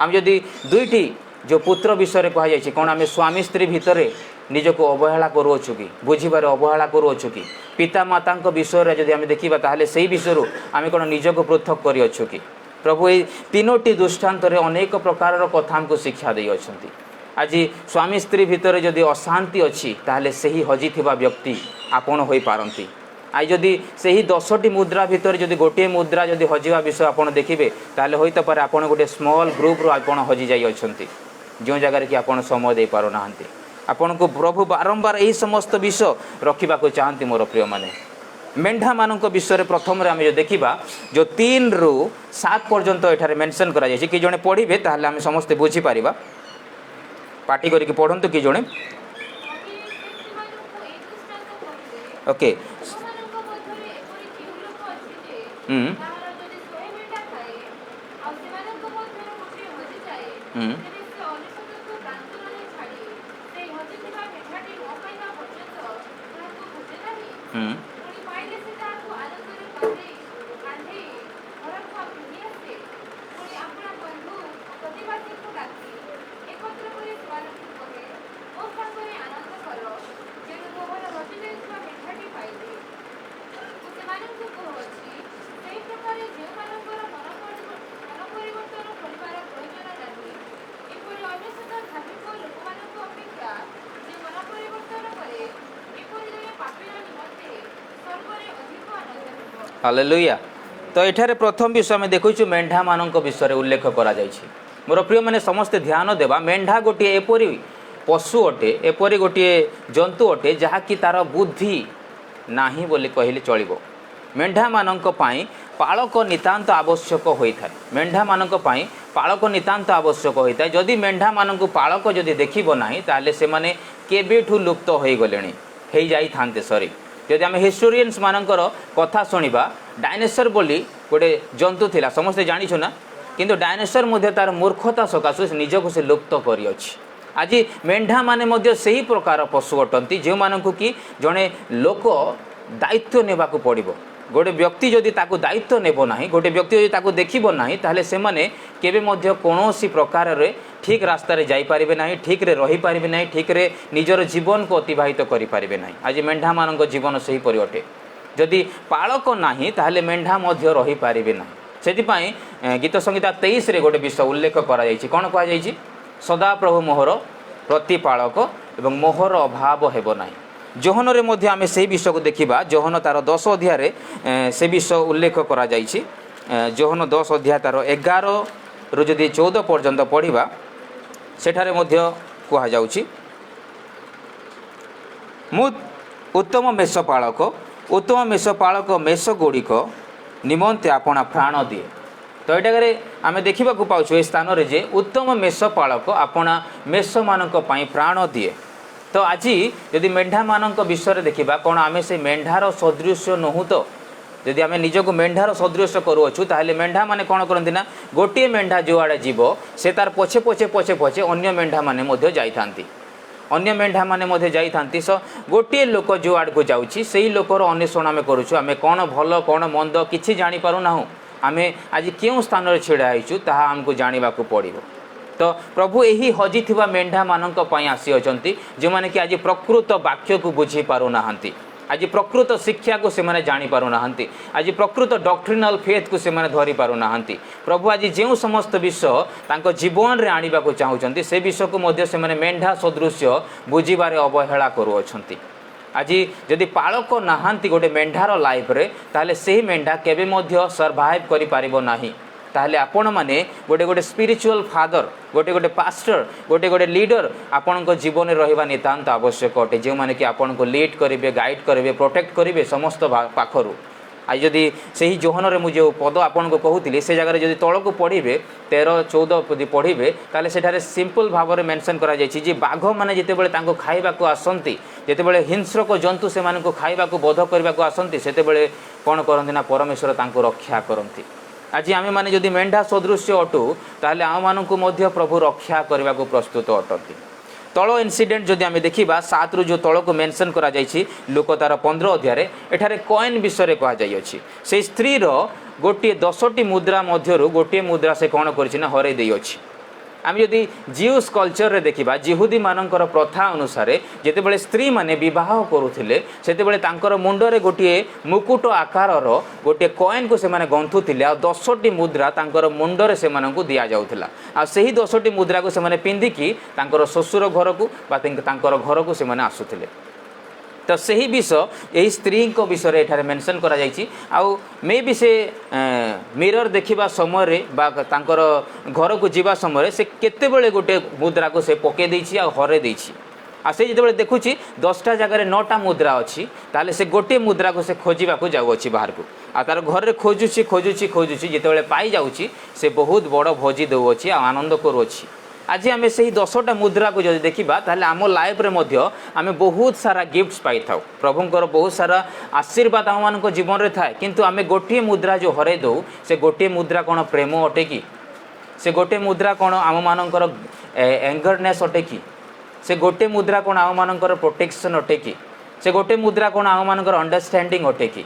ଆମେ ଯଦି 2ଟି ଯେଉଁ ପୁତ୍ର ବିଷୟରେ କୁହାଯାଇଛି କ'ଣ ଆମେ ସ୍ୱାମୀ ସ୍ତ୍ରୀ ଭିତରେ ନିଜକୁ ଅବହେଳା କରୁଅଛୁ କି? ବୁଝିବାରେ ଅବହେଳା କରୁଅଛୁ କି? ପିତାମାତାଙ୍କ ବିଷୟରେ ଯଦି ଆମେ ଦେଖିବା ତାହେଲେ ସେହି ବିଷୟରୁ ଆମେ କ'ଣ ନିଜକୁ ପୃଥକ କରିଅଛୁ କି? ପ୍ରଭୁ ଏହି 3ଟି ଦୃଷ୍ଟାନ୍ତରେ ଅନେକ ପ୍ରକାରର କଥା ଆମକୁ ଶିକ୍ଷା ଦେଇଅଛନ୍ତି। ଆଜି ସ୍ୱାମୀ ସ୍ତ୍ରୀ ଭିତରେ ଯଦି ଅଶାନ୍ତି ଅଛି ତାହେଲେ ସେହି ହଜିଥିବା ବ୍ୟକ୍ତି ଆପଣ ହୋଇପାରନ୍ତି। ଆଉ ଯଦି ସେହି 10ଟି ମୁଦ୍ରା ଭିତରେ ଯଦି ଗୋଟିଏ ମୁଦ୍ରା ଯଦି ହଜିବା ବିଷୟ ଆପଣ ଦେଖିବେ ତାହେଲେ ହୋଇଥାପାରେ ଆପଣ ଗୋଟେ ସ୍ମଲ୍ ଗ୍ରୁପ୍ରୁ ଆପଣ ହଜିଯାଇ ଅଛନ୍ତି, ଯେଉଁ ଜାଗାରେ କି ଆପଣ ସମୟ ଦେଇପାରୁନାହାନ୍ତି। ଆପଣଙ୍କୁ ପ୍ରଭୁ ବାରମ୍ବାର ଏହି ସମସ୍ତ ବିଷୟ ରଖିବାକୁ ଚାହାନ୍ତି ମୋର ପ୍ରିୟମାନେ। ମେଣ୍ଢାମାନଙ୍କ ବିଷୟରେ ପ୍ରଥମରେ ଆମେ ଯଦି ଦେଖିବା ଯେଉଁ 3ରୁ 7 ପର୍ଯ୍ୟନ୍ତ ଏଠାରେ ମେନସନ୍ କରାଯାଇଛି, କି ଜଣେ ପଢ଼ିବେ ତାହେଲେ ଆମେ ସମସ୍ତେ ବୁଝିପାରିବା। ପାଟି କରିକି ପଢ଼ନ୍ତୁ କି ଜଣେ। ଓକେ। ହାଲେଲୁୟା। ତ ଏଠାରେ ପ୍ରଥମ ବିଷୟ ଆମେ ଦେଖୁଛୁ ମେଣ୍ଢାମାନଙ୍କ ବିଷୟରେ ଉଲ୍ଲେଖ କରାଯାଇଛି। ମୋର ପ୍ରିୟମାନେ ସମସ୍ତେ ଧ୍ୟାନ ଦେବା, ମେଣ୍ଢା ଗୋଟିଏ ଏପରି ପଶୁ ଅଟେ, ଏପରି ଗୋଟିଏ ଜନ୍ତୁ ଅଟେ ଯାହାକି ତା'ର ବୁଦ୍ଧି ନାହିଁ ବୋଲି କହିଲେ ଚଳିବ। ମେଣ୍ଢାମାନଙ୍କ ପାଇଁ ପାଳକ ନିତାନ୍ତ ଆବଶ୍ୟକ ହୋଇଥାଏ। ମେଣ୍ଢାମାନଙ୍କ ପାଇଁ ପାଳକ ନିତାନ୍ତ ଆବଶ୍ୟକ ହୋଇଥାଏ। ଯଦି ମେଣ୍ଢାମାନଙ୍କୁ ପାଳକ ଯଦି ଦେଖିବ ନାହିଁ ତାହେଲେ ସେମାନେ କେବେଠୁ ଲୁପ୍ତ ହୋଇଗଲେଣି, ହେଇଯାଇଥାନ୍ତେ। ଯଦି ଆମେ ହିଷ୍ଟୋରିଆନ୍ସ ମାନଙ୍କର କଥା ଶୁଣିବା, ଡାଇନୋସର ବୋଲି ଗୋଟେ ଜନ୍ତୁ ଥିଲା, ସମସ୍ତେ ଜାଣିଛୁ ନା। କିନ୍ତୁ ଡାଇନୋସର ମଧ୍ୟ ତା'ର ମୂର୍ଖତା ସକାଶୁ ନିଜକୁ ସେ ଲୁପ୍ତ କରିଅଛି। ଆଜି ମେଣ୍ଢାମାନେ ମଧ୍ୟ ସେହି ପ୍ରକାର ପଶୁ ଅଟନ୍ତି ଯେଉଁମାନଙ୍କୁ କି ଜଣେ ଲୋକ ଦାୟିତ୍ୱ ନେବାକୁ ପଡ଼ିବ। ଗୋଟେ ବ୍ୟକ୍ତି ଯଦି ତାକୁ ଦାୟିତ୍ୱ ନେବ ନାହିଁ, ଗୋଟେ ବ୍ୟକ୍ତି ଯଦି ତାକୁ ଦେଖିବ ନାହିଁ ତାହେଲେ ସେମାନେ କେବେ ମଧ୍ୟ କୌଣସି ପ୍ରକାରରେ ଠିକ୍ ରାସ୍ତାରେ ଯାଇପାରିବେ ନାହିଁ, ଠିକ୍ରେ ରହିପାରିବେ ନାହିଁ, ଠିକ୍ରେ ନିଜର ଜୀବନକୁ ଅତିବାହିତ କରିପାରିବେ ନାହିଁ। ଆଜି ମେଣ୍ଢାମାନଙ୍କ ଜୀବନ ସେହିପରି ଅଟେ। जदि पालक नाही ताहले मेंढा मध्य रही पारिबे ना सेतिपाई गीत संहिता 23 रे गोटे विषय उल्लेख करा जायछि कोन कहा जायछि सदा प्रभु मोहर प्रतिपालक एवं मोहर अभाव हेबो नाही। जोहन रे मध्य आमे सेही विषय को देखिबा जोहन तार 10 अध्याय रे से विषय उल्लेख करा जायछि जोहन 10 अध्याय तार 11 रु जदि 14 पर्यंत पढ़िबा सेठारे मध्य कहा जाउछि मु उत्तम मेषपालक मेष गुड़िक निमंते आपणा प्राण दिए। तो ये आम देखा पाचु ए स्थान रे जे उत्तम मेषपालक आपणा मेष मानक पई प्राण दिए। तो आज यदि मेंढा मानक विषय देखिबा कौन आम से मेंढार सदृश नहु तो यदि आम निजक मेंढार सदृश करूँ ताहले मेंढा माने कौन करती ना गोटे मेंढा जो आड़े जीव से तार पछे पछे पछे पछे अन्य मेंढा माने मध्य जाइथांती अन्य मेंढा माने मध्य जाइथांती सो गोटे लोक जो आड़ को जाउछि सेही लोकर अन्वेषण आम करूँ आम कौन भल कौन मंद किछि जानि पारु नाहु आम आज केउं स्थान रे छिड़ा आइछु ताहा हमको जानिबा को पड़िबो। तो प्रभु यही हजिथिबा मेंढा मानक पई आसी अछंती जे माने कि आज प्रकृत वाक्य को बुझी पारु नाहंती आज प्रकृत शिक्षा को से माने जानी पारु नाहंती आज प्रकृत डॉक्ट्रिनल फेथ को से माने धरि पारु नाहंती। प्रभु आज जेउ समस्त विषय तांको जीवन रे आनिबा को चाहुचंती से विषय को मध्य से माने मेंढा सदृश बुझीबारे अवहेला करू अछंती। आज जदि पालक नाहांती गोटे मेंढार लाइफ रे ताहले सेही मेंढा केबे मध्य सर्वाइव करि पारिबो नाही। ताहले आपण माने गोटे गोटे स्पिरिचुअल फादर गोटे गोटे पास्टर गोटे गोटे लीडर आपण को जीवन में रहिबा नितांत आवश्यक अटे जो माने कि आपण को लीड करिवे गाइड करिवे प्रोटेक्ट करिवे समस्त पाखरु। आज जदि सही जोहन रे मु जो पद आपन को कहूतिली से जगह जदि तळ को पढ़िबे 13-14 यदि पढ़िबे ताले सेठारे सिंपल भाव में मेंशन करा जायछि जे बाघ माने जेते बेले तांको खाइबा को आसंती जेते बेले हिंस्रक जंतु से माने को खाइबा को बोध करबा को आसंती सेते बेले कोन करंती ना परमेश्वर तांको रक्षा करंती। आज आमे माने जदि मेंढा सदृश अटू ताहले आम मानकु मध्य प्रभु रक्षा करबा को प्रस्तुत अटंती। तल इनसीडेंट जदि आमे देखिबा 7 रु जो तल को मेंशन करा जायछि लुक तार 15 अध्याय एठारे कॉइन विषय कहा जाय अछि से स्त्री रो गोटे 10टी मुद्रा मध्यरु गोटे मुद्रा से कोन करछि ना हरै देइ अछि। आम जदि जियूस कल्चर रे देखिबा जिहुदी मानकर प्रथा अनुसार जेते बेले स्त्री माने विवाह करुथिले सेते बेले तांकर मुंडरे गोटे मुकुट आकारर गोटे कॉइन को से माने गंथुथिले आ 10टी मुद्रा तांकर मुंडरे से मानकु दिया जाउथिला आ सेही 10टी मुद्रा को से माने पिंदिकी तांकर ससुर घर को बा तांकर घर को से माने आसुथिले। तो सही विषय यही स्त्री को विषय एठारे मेंशन करा जायछि आउ मे भी से मिरर देखिबा समय रे बा तांकर घर को जीवा समय से केते बेले गोटे मुद्रा को से पके देछि आ हरे देछि आ से जेते बेले देखुछि 10टा जगह रे 9टा मुद्रा अछि ताले से गोटे मुद्रा को से खोजिबा को जाउ अछि बाहर को आ तार घर रे खोजुछि खोजुछि खोजुछि जेते बेले पाई जाउछि से बहुत बड़ भोजी दउ अछि आ आनंद करू अछि। आज आम से 10टा मुद्रा को जब देखा ताहले आम लाइफ रे मध्य आम बहुत सारा गिफ्ट्स पाई था प्रभुंकर बहुत सारा आशीर्वाद आम मान जीवन रे थाए किंतु आम गोटे मुद्रा जो हरे दो से गोटे मुद्रा कौन प्रेम अटे कि से गोटे मुद्रा कौन आम मानकर एंगरनेस अटे कि से गोटे मुद्रा कौन आम मानकर प्रोटेक्शन अटे कि से गोटे मुद्रा कौन आम मानकर अंडरस्टैंडिंग अटे कि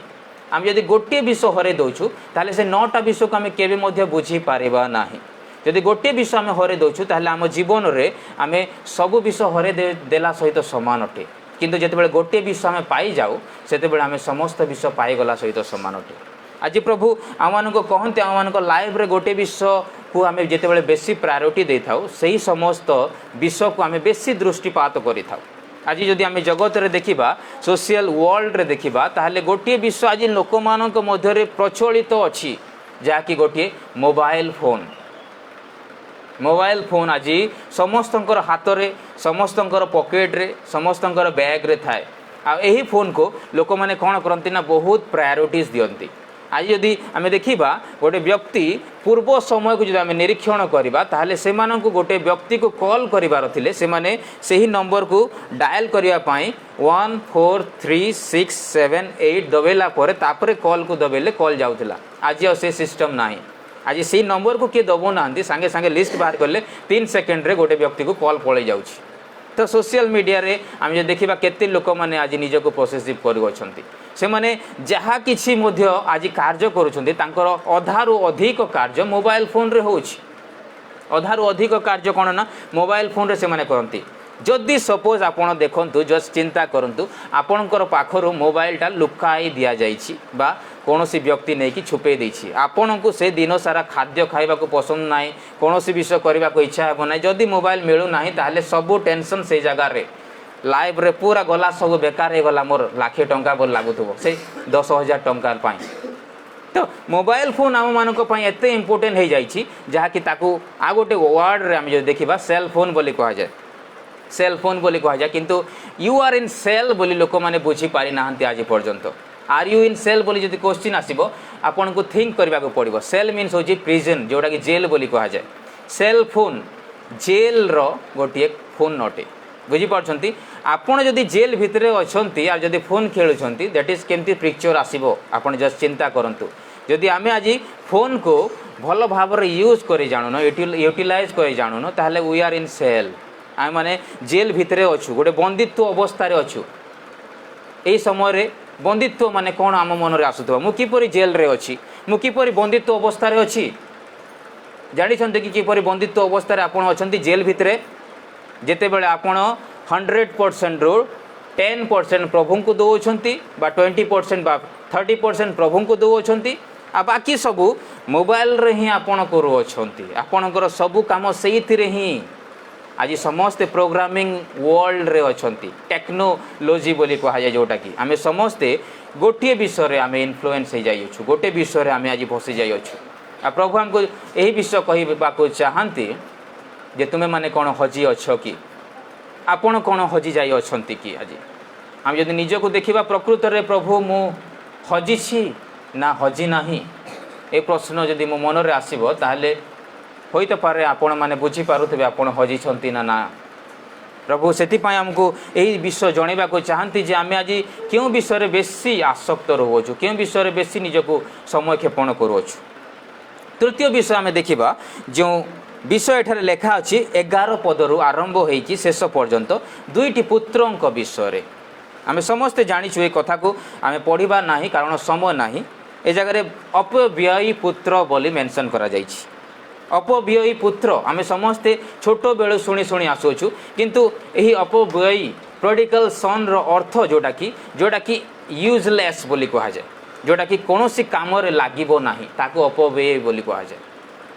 आम जदि गोटे विषय हरे दौचु ताहले से 9टा विषय को आम केबे मध्य बुझी पारिबा नाही। जदि गोटे विषय आम हरे दौचु ताहले आम जीवन रे आम सब विषय हरे देला सहित समान अटे किंतु जेतेबेले गोटे विषय आम पाई जाऊ सेतेबेले आम समस्त विषय पाईगला सहित समान अटे। आज प्रभु आम मानक कहते आम मानक लाइफ रे गोटे विषय को आम जेतेबेले बेसी प्रायोरिटी दे थाउ सही समस्त विषय को आम बेसी दृष्टिपात करि थाउ। आज जदि आम जगत रे देखिबा सोशल वर्ल्ड रे देखिबा ताहले गोटे विषय आज लोक मानक मध्य रे प्रचलित अछि जाकि गोटे मोबाइल फोन आज समस्तंकर हाथ रे समस्तंकर पॉकेट रे समस्तंकर बैग रे थाए आ एही फोन को लोक माने कोन करंती ना बहुत प्रायोरिटीज दियंती। आज यदि आम देखिबा गोटे व्यक्ति पूर्व समय को जब आम निरीक्षण करवा ताहले से मानकु गोटे व्यक्ति को कॉल करिवार थिले से माने सही नंबर को डायल करिया पाई 143678 दबेला परे तापरे कॉल को दबेले कॉल जाउथिला। आज से सिस्टम नाही आज से नंबर को किए दबो ना सांगे सांगे लिस्ट बाहर करले 3 सेकेंड रे गोटे व्यक्ति को कॉल पड़े जाउछि। तो सोशल मीडिया रे आम जो देखा केते लोक माने आज निजको पोसेसिव करूछंती से माने जहा किछि मध्य आज कार्य करूछंती तांकर अधारु अधिक कार्य मोबाइल फोन रे होछि। अधारु अधिक कार्य कोन ना मोबाइल फोन रे से माने करंती जदि सपोज आपण देखंतु जस्ट चिंता करंतु आपणकर पाखरु मोबाइलटा लुकाई दिया जाइछि बा कौनसी व्यक्ति नहीं कि छुपे देछि आपण को से दिन सारा खाद्य खाइबा को पसंद नाही कौनसी विषय करबा को इच्छा हेबो नाही जदि मोबाइल मिलु नाही ताहले सब टेंशन से जगह रे लाइफ रे पूरा गला सब बेकार हे गला मोर लाखे टंका बोल लागुथबो से 10,000 टंका पाई तो मोबाइल फोन आम मान एत इम्पोर्टेंट हो जाइए जहाँकि ताकू आ गोटे वर्ड रे आम जो देखा सेल फोन बोली कह जाए सेल फोन बोली कह जाए किंतु यू आर इन सेल बोली लोक मैंने बुझी पारि ना आज पर्यंत आर यू इन सेल बोली जब क्वेश्चन आसो आपन को थिंक करने को पड़ो सेल मीन्स हूँ प्रिजन जोटा कि जेल बोली कह जाए सेल फोन जेल रो गोटे फोन नटे बुझीपार्टी आपड़ जदि जेल भितर अच्छा जदि फोन खेलुंट दैट इज केमती पिक्चर आसो आपड़ जस्ट चिंता करूँ जदि आम आज फोन को भल भाव यूज कर जानून यूटिलाइज कर जानून ताहले वी आर इन सेल आम मैंने जेल भितर अच्छु गोटे बंदित्व अवस्था अच्छु यही समय बंदित्व माने कौन आम मन में आसुवा मुझपर जेल रे अच्छी मुझपर बंदित्व अवस्था अच्छी जानते कि किपर बंदित्व अवस्था आपड़ अच्छा जेल भितर जिते बड़े आपण 100% रू 10% प्रभु को दौरान बा 20% बा 30% प्रभु को दौरान आ बाकी सबू मोबाइल रे ही आपण करुँच आपणकर सबू कम से ही आज समस्ते प्रोग्रामिंग वर्ल्ड रे अच्छी टेक्नोलोजी बोली कह जाए जोटा कि आम समस्ते गोटे विषय आम इन्फ्लुएंस हो जाइछु गोटे विषय आम आज फसी जाइछु आ प्रभु हमको यही विषय कहवाक चाहती जे तुम्हें माने कौन हजी अच्छ कि आपण कौन हजी जाई अच्छी कि आज आम जब निज को देखा प्रकृत में प्रभु मु हजी ना हजी नाही ए प्रश्न जदि मो मन में आसो ताहले होई तो पारे आपण माने बुझी पारुथिबे आपण हजी ना प्रभु से आमको यही विषय जनवा को चाहती जे आम आज क्यों विषय बेसी आसक्त रोचु क्यों विषय बेसी निजको समय क्षेपण करुचु तृतीय विषय आम देखा जो विषय एठारे लेखा अच्छी 11 पदरू आरंभ होईकि शेष पर्यंत दुईटी पुत्रों विषय आम समस्ते जाचु ये कथा को आम पढ़ा ना कारण समय ना ए जगह अपव्ययी पुत्र बोली मेंशन करा जाइछि अपव्ययी पुत्र आम समस्ते छोट बेलू शुणी शुणी आसुचु किंतु यही अपव्ययी प्रोडिगल सन रो अर्थ जोटा कि यूजलेस बोली कह जाए जोटा कि कौन सी काम लगे ना ताको अपव्यय बोली कह जाए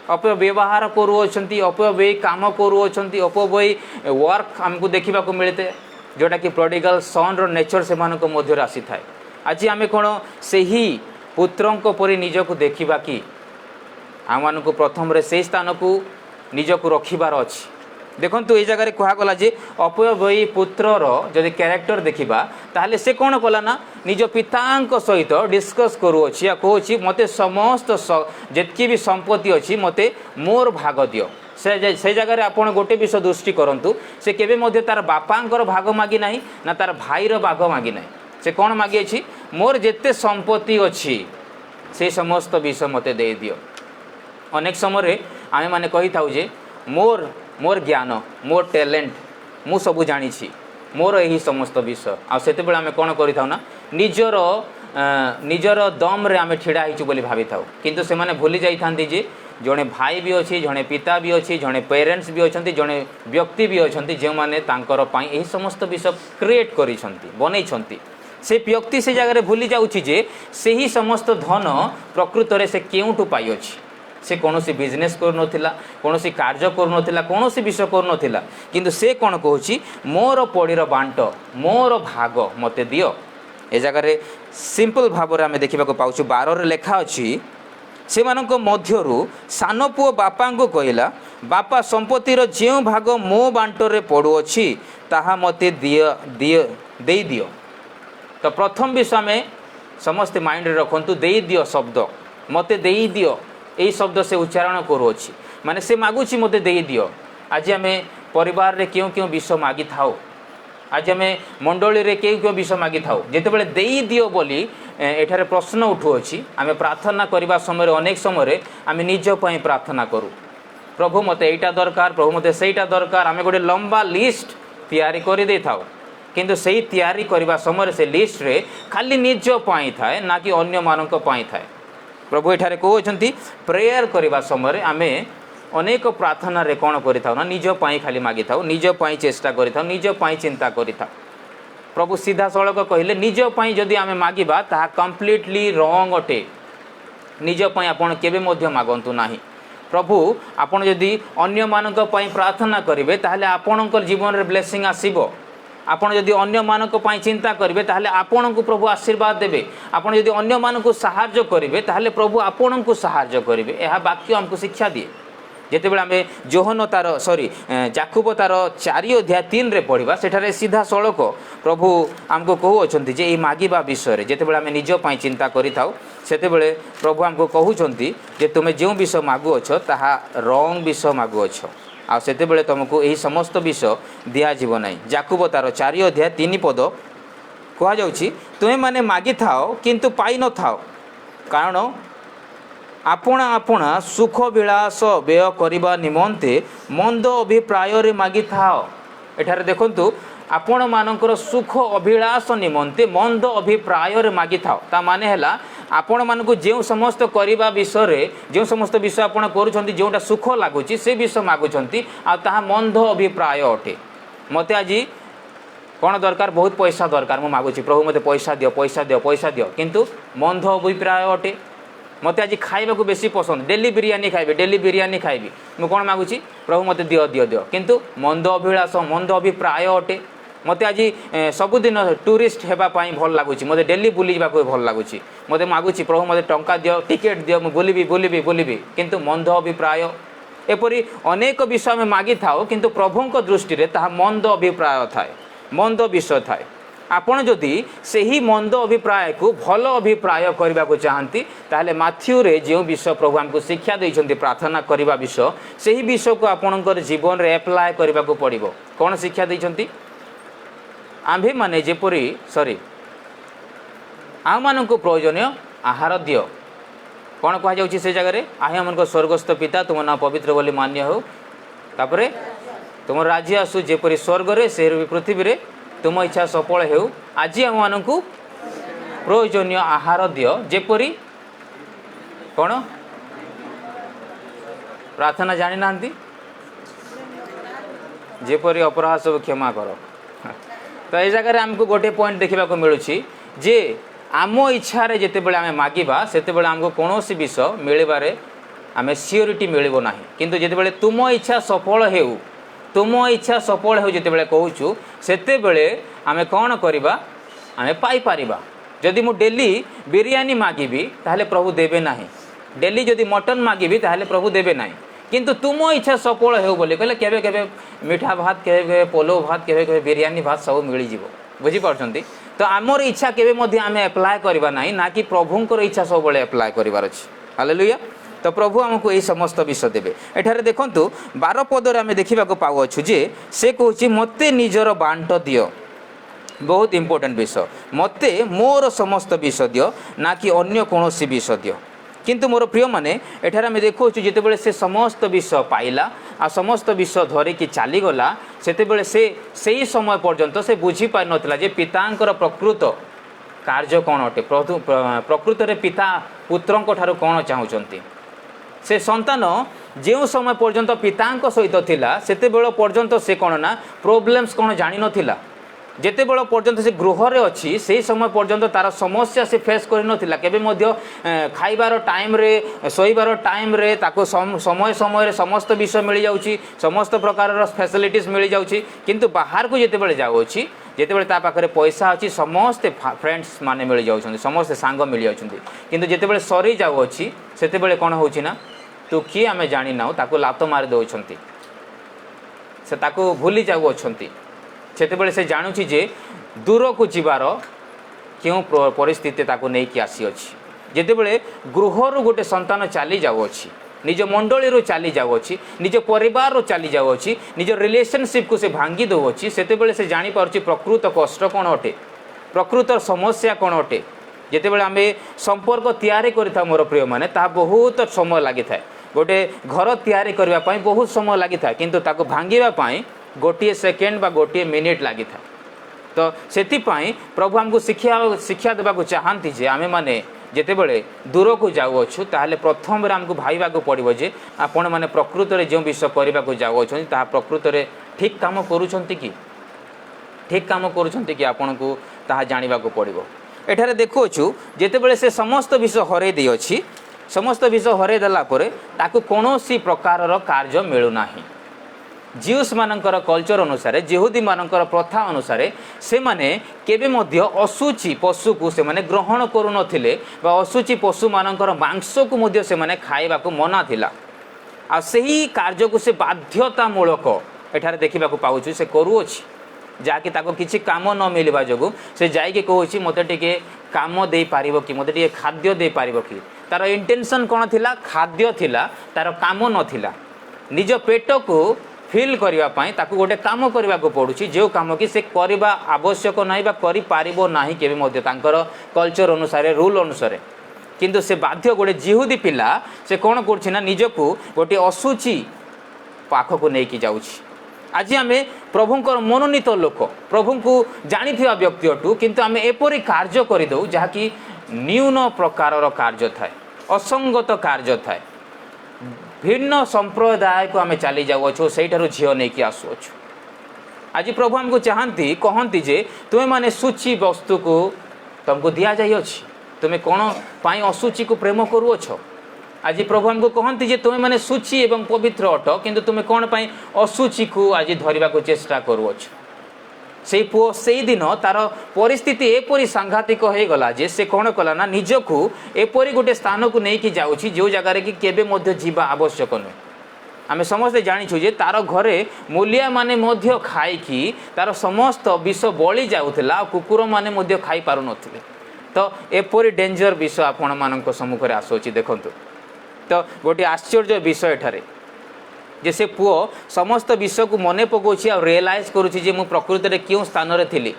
अपव्यवहार करुँच अपव्यय काम करुँच अपव्यय वर्क आमको देखा मिलते जोटा कि प्रोडिगल सन रो नेचर से मध्य आसी थाए आज आम कौन से ही पुत्रों परी निजको देखा कि आम को प्रथम रे से स्थान को निजको रखिबार अच्छी देखंतु ये जगह कहगला जे अपव्ययी पुत्रर जदि क्यारेक्टर देखा ताहले से कौन कला ना निज पिता सहित डिस्कस करुँची कहूँ मते समस्त जितकी भी संपत्ति अच्छी मते मोर भाग दियो से जगह आपड़ गोटे विषय दृष्टि करूँ से केबे मध्य तार बापांकर भाग मागी ना ना तार भाईर भाग मागी ना से कौन मागी अच्छी मोर जेते संपत्ति अच्छी से समस्त विषय मते दे दियो अनेक समय आमे माने कही थाउ जे मोर ज्ञान मोर टैलेंट मु सबू जानी मोर यही समस्त विषय आते आम कौन करा निजर निजर दम रे आम छिड़ा होइछु बोली भावी थाउ किंतु से माने भूली जाई थांती जे जड़े भाई भी अच्छी जड़े पिता भी अच्छी जड़े पेरेंट्स भी अच्छा जड़े व्यक्ति भी अच्छा जो मैंने यही समस्त विषय क्रिएट करिसंती बनैछंती से व्यक्ति से जगह भूली जाउछि जे से ही समस्त धन प्रकृत रे से केउठु पाई अछि से कौन सी बिजनेस कर कौन सी कार्य कर कौन सी विषय कर किंतु से कौन कहूँ मोर पड़ीर बांट मोर भाग मते दियो ए जगह सिंपल भाव में देखा पाऊँ 12 लेखा अच्छी से मध्यरु सान पुओ बापा को कहला बापा संपत्तिर जो भाग मो बांटरे पड़ुअछि ताहा मते दे दियो तो प्रथम विषय में समस्ते माइंड रखंतु दे दियो शब्द मते दे दियो यही शब्द से उच्चारण करुँच माने से मागुची मते दे दियो आज आम परिवार रे क्यों क्यों विषय मागी थाओ आज आम मंडली रे क्यों क्यों विषय मागी थाओ जितेबाला दे दियो बोली एठारे प्रश्न उठुअछि आम प्रार्थना करने समय अनेक समय आम निज पई प्रार्थना करूँ प्रभु मते एटा दरकार प्रभु मते सेटा दरकार आम गोटे लंबा लिस्ट तैयारी कर दे थाओ किंतु सही तैयारी करने समय से लिस्ट रे खाली निज पई थाए ना कि अन्य मानक पई थाए प्रभु एठारे कहउछंती प्रेयर करबा समय आमे अनेक प्रार्थना रे कौन करिथाउ ना निज पाई खाली मागी थाउ निज पाई चेष्टा करिथाउ निज पाई चिंता करिथाउ प्रभु सीधा सड़क कहले निज पाई जदि आमे मागिबा ताहा कंप्लीटली रॉन्ग अटे निज पाई आपण केबे मध्य मागंतु नाही प्रभु आपण जदि अन्य मानक पाई प्रार्थना करिवे ताहले आपणकर जीवन रे ब्लेसिंग आसीबो आपण जदि अन्य मानक पाई चिंता करिवे ताहले आपणको प्रभु आशीर्वाद देबे आपण जदि अन्य मानक सहाय्य करिवे ताहले प्रभु आपणको सहाय्य करिवे एहा वाक्य हमको शिक्षा दिए जितेबाला आम जोहन तार सॉरी जाकुब तार 4:3 रे पढ़ा सेठारे सीधा सड़क प्रभु आमको कहते जे ये मागिबा विषय जितेबाला आम निज पाई चिंता करिथाउ सेतेबेले प्रभु आमको कहउछंती जे तुमे जो विषय मागुअछ ताहा रॉन्ग विषय मागुअछ आ सेतेबेले तुमको यही समस्त विषय दिया जीव नाही जाकुब तार 4:3 पद कहा जाउछि तुमे माने मागी थाओ किंतु पाई न थाओ कारण आपणा आपणा सुख विलास व्यय करने निमंते मंद अभिप्राय रे मागी थाओ एठारे देखंतु आपण मानकर सुख अभिलाष निमंते मंद अभिप्राय रे मागी थाओ ता माने हैला आपण मानकु जे समस्त करबा विषय रे जे समस्त विषय आपण करूछंती जोटा सुख लागुची से विषय मागुछंती आ ताहा मंद अभिप्राय अटे मते आजी कौन दरकार बहुत पैसा दरकार मु मागुची प्रभु मते पैसा दियो पैसा दियो पैसा दियो किंतु मंद अभिप्राय अटे मते आज खाइबा को बेसी पसंद डेली बिरियानी खाइबी मु कौन मागुची प्रभु मते दियो दियो दियो किंतु मंद अभिलाष मंद अभिप्राय अटे मते आज सबुदिन टूरिस्ट हेबा पाई भल लागुची मते डेली बुलीबा को भल लागुची मते मागुची प्रभु मते टंका दियो टिकेट दियो मु बुलीबी किंतु मंद अभिप्राय एपरी अनेक विषय में मागी थाओ किंतु प्रभुंक दृष्टि रे ताहा मंद अभिप्राय थाए मंद विषय थाए आपण जदि सही मंद अभिप्राय को भल अभिप्राय करने को चाहती ताहले माथ्यू रे जो विषय प्रभु हमको शिक्षा देइछंती प्रार्थना करने विषय सही विषय को आपणकर जीवन रे एप्लाय करने को पड़िबो कौन शिक्षा देइछंती आम्भे माने जेपरी सॉरी आम मान को प्रयोजनीय आहार दियो कौन कह जाउछि से जगह रे आहे हमन को स्वर्गस्थ पिता तुम ना पवित्र बोली मान्य हो तापरे तुम राज्य आसु जेपरी स्वर्ग रे से पृथ्वी रे तुम इच्छा सफल हो आज आम मान प्रयोजनीय आहार दियो जेपरी कौन प्रार्थना जानी ना जेपरी अपराध सब क्षमा कर तो ये जगह आमको गोटे पॉइंट देखा मिलूँ जे आम इच्छा जितेबाला आम मागिबा सेतेबाला आमको कौन विषय मिलबारे आम सियोरिटी मिलबो नाही किंतु जितेबाला तुम इच्छा सफल हो तुम इच्छा सफल हो जितेबाला कहूँ सेतेबाला आम कौन करवा आम पाई जदि मु डेली बिरियानी मागिबी ताहले प्रभु देबे नाही डेली जदि मटन मागिबी ताहले प्रभु देबे नाही किंतु तुम इच्छा सफल हो बोले कहले केबे केबे मीठा भात केबे केबे पोलो भात केबे केबे बिरियानी भात सब मिली जीवो बुझी पारछंती तो आमर इच्छा केबे मध्ये आम एप्लाय करबा नाही ना कि प्रभुंकर इच्छा सब बेले एप्लाय करिवार अछि हालेलुया तो प्रभु हमको यही समस्त विषय देवे एठारे देखंतु 12 पदर आम देखा पाऊ अच्छु जे से कहूँ मते निजर बांट दियो बहुत इंपोर्टेंट विषय मते मोर समस्त विषय दियो ना कि अन्य कौन विषय दियो किंतु मोर प्रिय माने एठारे आम देखु जितेबाला से समस्त विषय पाइला आ समस्त विषय धरिकी चलीगला सेतेबेले से समय पर्यंत से बुझी पारि नथिला जे पितांकर प्रकृत कार्य कौन अटे प्रकृत रे पिता पुत्रंक ठारू कौन चाहूचंती से संतान जो समय पर्यंत पितांक सहित थिला सेतेबेल पर्यंत से कौन ना प्रोब्लेम्स कौन जानी नथिला जेतेबेल पर्यंत से गृह रे अच्छी से समय पर्यंत तार समस्या से फेस कर नथिला केबे मध्य खाइबार टाइम रे सोइबार टाइम रे ताको समय समय रे समस्त विषय मिल जाउची समस्त प्रकार फैसिलिटीज मिल जाउची किंतु बाहर को जेतेबेले जाउची जेतेबेले ता पाखरे पैसा अच्छी समस्त फ्रेंड्स माने मिल जाउछंती समस्त सांग मिल जाउछंती किंतु जेतेबेले सरी जाउची सेतेबेले कोन होउची ना तू किए आमे जानी नाउ ताको लात मारि दउछंती से ताको भूली जाउछंती सेतेबेले से जानुची जे दूर को जीवार क्यों परिस्थिति ताको नहीं कि आसी अछि जेतेबेले गृहरु गोटे संतान चली जाउछि निज मंडली रो चली जाउछि निज परिवार रो चली जाउछि निज रिलेशनशिप को से भांगी दउछि सेतेबेले से जानि पारुछि प्रकृत कष्ट कोन अटे प्रकृत समस्या कोन अटे जेतेबेले आमे संपर्क तैयारी करिथा मोर प्रिय माने ता बहुत समय लागि थाए गोटे घर तैयारी करबा पई बहुत समय लागि थाए किंतु ताको भांगीबा पई गोटे सेकेंड बा गोटे मिनिट लगी था तो से प्रभु हमको शिक्षा देवा चाहती जे आमे माने ଯେତେବେଳେ ଦୂରକୁ ଯାଉଅଛୁ ତାହେଲେ ପ୍ରଥମରେ ଆମକୁ ଭାବିବାକୁ ପଡ଼ିବ ଯେ ଆପଣମାନେ ପ୍ରକୃତରେ ଯେଉଁ ବିଷୟ କରିବାକୁ ଯାଉଅଛନ୍ତି ତାହା ପ୍ରକୃତରେ ଠିକ୍ କାମ କରୁଛନ୍ତି କି, ଠିକ୍ କାମ କରୁଛନ୍ତି କି ଆପଣଙ୍କୁ ତାହା ଜାଣିବାକୁ ପଡ଼ିବ। ଏଠାରେ ଦେଖୁଅଛୁ ଯେତେବେଳେ ସେ ସମସ୍ତ ବିଷୟ ହରାଇ ଦେଇଅଛି, ସମସ୍ତ ବିଷୟ ହରାଇ ଦେଲା ପରେ ତାକୁ କୌଣସି ପ୍ରକାରର କାର୍ଯ୍ୟ ମିଳୁନାହିଁ। ଜିଉସ୍ ମାନଙ୍କର କଲଚର ଅନୁସାରେ, ଯେହୁଦୀ ମାନଙ୍କର ପ୍ରଥା ଅନୁସାରେ ସେମାନେ କେବେ ମଧ୍ୟ ଅଶୁଚି ପଶୁକୁ ସେମାନେ ଗ୍ରହଣ କରୁନଥିଲେ ବା ଅଶୁଚି ପଶୁମାନଙ୍କର ମାଂସକୁ ମଧ୍ୟ ସେମାନେ ଖାଇବାକୁ ମନା ଥିଲା। ଆଉ ସେହି କାର୍ଯ୍ୟକୁ ସେ ବାଧ୍ୟତାମୂଳକ ଏଠାରେ ଦେଖିବାକୁ ପାଉଛୁ ସେ କରୁଅଛି, ଯାହାକି ତାକୁ କିଛି କାମ ନ ମିଳିବା ଯୋଗୁଁ ସେ ଯାଇକି କହୁଛି ମୋତେ ଟିକେ କାମ ଦେଇପାରିବ କି, ମୋତେ ଟିକେ ଖାଦ୍ୟ ଦେଇପାରିବ କି। ତାର ଇଣ୍ଟେନସନ୍ କ'ଣ ଥିଲା? ଖାଦ୍ୟ ଥିଲା, ତାର କାମ ନଥିଲା। ନିଜ ପେଟକୁ ଫିଲ୍ କରିବା ପାଇଁ ତାକୁ ଗୋଟେ କାମ କରିବାକୁ ପଡ଼ୁଛି, ଯେଉଁ କାମ କି ସେ କରିବା ଆବଶ୍ୟକ ନାହିଁ ବା କରିପାରିବ ନାହିଁ କେବେ ମଧ୍ୟ ତାଙ୍କର କଲଚର ଅନୁସାରେ, ରୁଲ୍ ଅନୁସାରେ। କିନ୍ତୁ ସେ ବାଧ୍ୟ ଗୋଟେ ଜିହୁଦୀ ପିଲା ସେ କ'ଣ କରୁଛି ନା ନିଜକୁ ଗୋଟିଏ ଅଶୁଚି ପାଖକୁ ନେଇକି ଯାଉଛି। ଆଜି ଆମେ ପ୍ରଭୁଙ୍କର ମନୋନୀତ ଲୋକ, ପ୍ରଭୁଙ୍କୁ ଜାଣିଥିବା ବ୍ୟକ୍ତି ଅଟୁ, କିନ୍ତୁ ଆମେ ଏପରି କାର୍ଯ୍ୟ କରିଦେଉ ଯାହାକି ନ୍ୟୁନ ପ୍ରକାରର କାର୍ଯ୍ୟ ଥାଏ, ଅସଙ୍ଗତ କାର୍ଯ୍ୟ ଥାଏ। ଭିନ୍ନ ସମ୍ପ୍ରଦାୟକୁ ଆମେ ଚାଲି ଯାଉଅଛୁ, ସେଇଠାରୁ ଝିଅ ନେଇକି ଆସୁଅଛୁ। ଆଜି ପ୍ରଭୁ ଆମକୁ ଚାହାନ୍ତି, କହନ୍ତି ଯେ ତୁମେମାନେ ସୂଚି ବସ୍ତୁକୁ ତୁମକୁ ଦିଆଯାଇଅଛି, ତୁମେ କ'ଣ ପାଇଁ ଅଶୁଚିକୁ ପ୍ରେମ କରୁଅଛ? ଆଜି ପ୍ରଭୁ ଆମକୁ କହନ୍ତି ଯେ ତୁମେମାନେ ସୂଚି ଏବଂ ପବିତ୍ର ଅଟ, କିନ୍ତୁ ତୁମେ କ'ଣ ପାଇଁ ଅଶୁଚିକୁ ଆଜି ଧରିବାକୁ ଚେଷ୍ଟା କରୁଅଛ? ସେଇ ପୁଅ ସେଇଦିନ ତାର ପରିସ୍ଥିତି ଏପରି ସାଂଘାତିକ ହୋଇଗଲା ଯେ ସେ କ'ଣ କଲା ନା ନିଜକୁ ଏପରି ଗୋଟେ ସ୍ଥାନକୁ ନେଇକି ଯାଉଛି ଯେଉଁ ଜାଗାରେ କି କେବେ ମଧ୍ୟ ଯିବା ଆବଶ୍ୟକ ନୁହେଁ। ଆମେ ସମସ୍ତେ ଜାଣିଛୁ ଯେ ତାର ଘରେ ମୂଲିଆମାନେ ମଧ୍ୟ ଖାଇକି ତାର ସମସ୍ତ ବିଷ ବଳି ଯାଉଥିଲା ଆଉ କୁକୁରମାନେ ମଧ୍ୟ ଖାଇପାରୁନଥିଲେ। ତ ଏପରି ଡେଞ୍ଜର ବିଷ ଆପଣମାନଙ୍କ ସମ୍ମୁଖରେ ଆସୁଅଛି। ଦେଖନ୍ତୁ ତ ଗୋଟିଏ ଆଶ୍ଚର୍ଯ୍ୟ ବିଷୟ ଏଠାରେ ଯେ ସେ ପୁଅ ସମସ୍ତ ବିଷୟକୁ ମନେ ପକାଉଛି ଆଉ ରିଏଲାଇଜ୍ କରୁଛି ଯେ ମୁଁ ପ୍ରକୃତରେ କେଉଁ ସ୍ଥାନରେ ଥିଲି।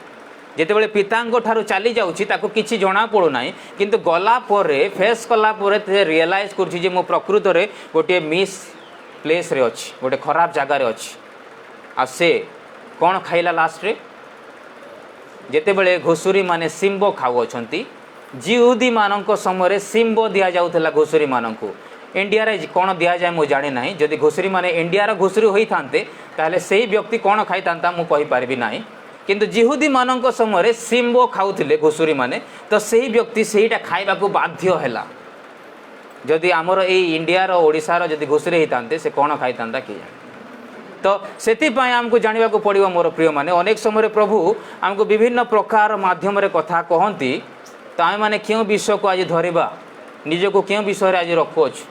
ଯେତେବେଳେ ପିତାଙ୍କ ଠାରୁ ଚାଲି ଯାଉଛି ତାକୁ କିଛି ଜଣାପଡ଼ୁନାହିଁ, କିନ୍ତୁ ଗଲା ପରେ ଫେସ୍ କଲା ପରେ ସେ ରିଏଲାଇଜ୍ କରୁଛି ଯେ ମୁଁ ପ୍ରକୃତରେ ଗୋଟିଏ ମିସ୍ ପ୍ଲେସ୍ରେ ଅଛି, ଗୋଟେ ଖରାପ ଜାଗାରେ ଅଛି। ଆଉ ସେ କ'ଣ ଖାଇଲା ଲାଷ୍ଟରେ? ଯେତେବେଳେ ଘୁଷୁରୀମାନେ ଶିମ୍ବ ଖାଉଅଛନ୍ତି, ଜିହୁଦୀମାନଙ୍କ ସମୟରେ ଶିମ୍ବ ଦିଆଯାଉଥିଲା ଘୁଷୁରୀମାନଙ୍କୁ। ଇଣ୍ଡିଆରେ କ'ଣ ଦିଆଯାଏ ମୁଁ ଜାଣି ନାହିଁ। ଯଦି ଘୁଷୁରୀମାନେ ଇଣ୍ଡିଆର ଘୁଷୁରୀ ହୋଇଥାନ୍ତେ ତାହେଲେ ସେହି ବ୍ୟକ୍ତି କ'ଣ ଖାଇଥାନ୍ତା ମୁଁ କହିପାରିବି ନାହିଁ, କିନ୍ତୁ ଜିହୁଦୀମାନଙ୍କ ସମୟରେ ଶିମ୍ବ ଖାଉଥିଲେ ଘୁଷୁରୀମାନେ, ତ ସେହି ବ୍ୟକ୍ତି ସେଇଟା ଖାଇବାକୁ ବାଧ୍ୟ ହେଲା। ଯଦି ଆମର ଏଇ ଇଣ୍ଡିଆର ଓଡ଼ିଶାର ଯଦି ଘୁଷୁରୀ ହୋଇଥାନ୍ତେ ସେ କ'ଣ ଖାଇଥାନ୍ତା କିଏ ଜାଣେ। ତ ସେଥିପାଇଁ ଆମକୁ ଜାଣିବାକୁ ପଡ଼ିବ ମୋର ପ୍ରିୟମାନେ, ଅନେକ ସମୟରେ ପ୍ରଭୁ ଆମକୁ ବିଭିନ୍ନ ପ୍ରକାର ମାଧ୍ୟମରେ କଥା କହନ୍ତି। ତ ଆମେମାନେ କେଉଁ ବିଷୟକୁ ଆଜି ଧରିବା, ନିଜକୁ କେଉଁ ବିଷୟରେ ଆଜି ରଖୁଅଛୁ?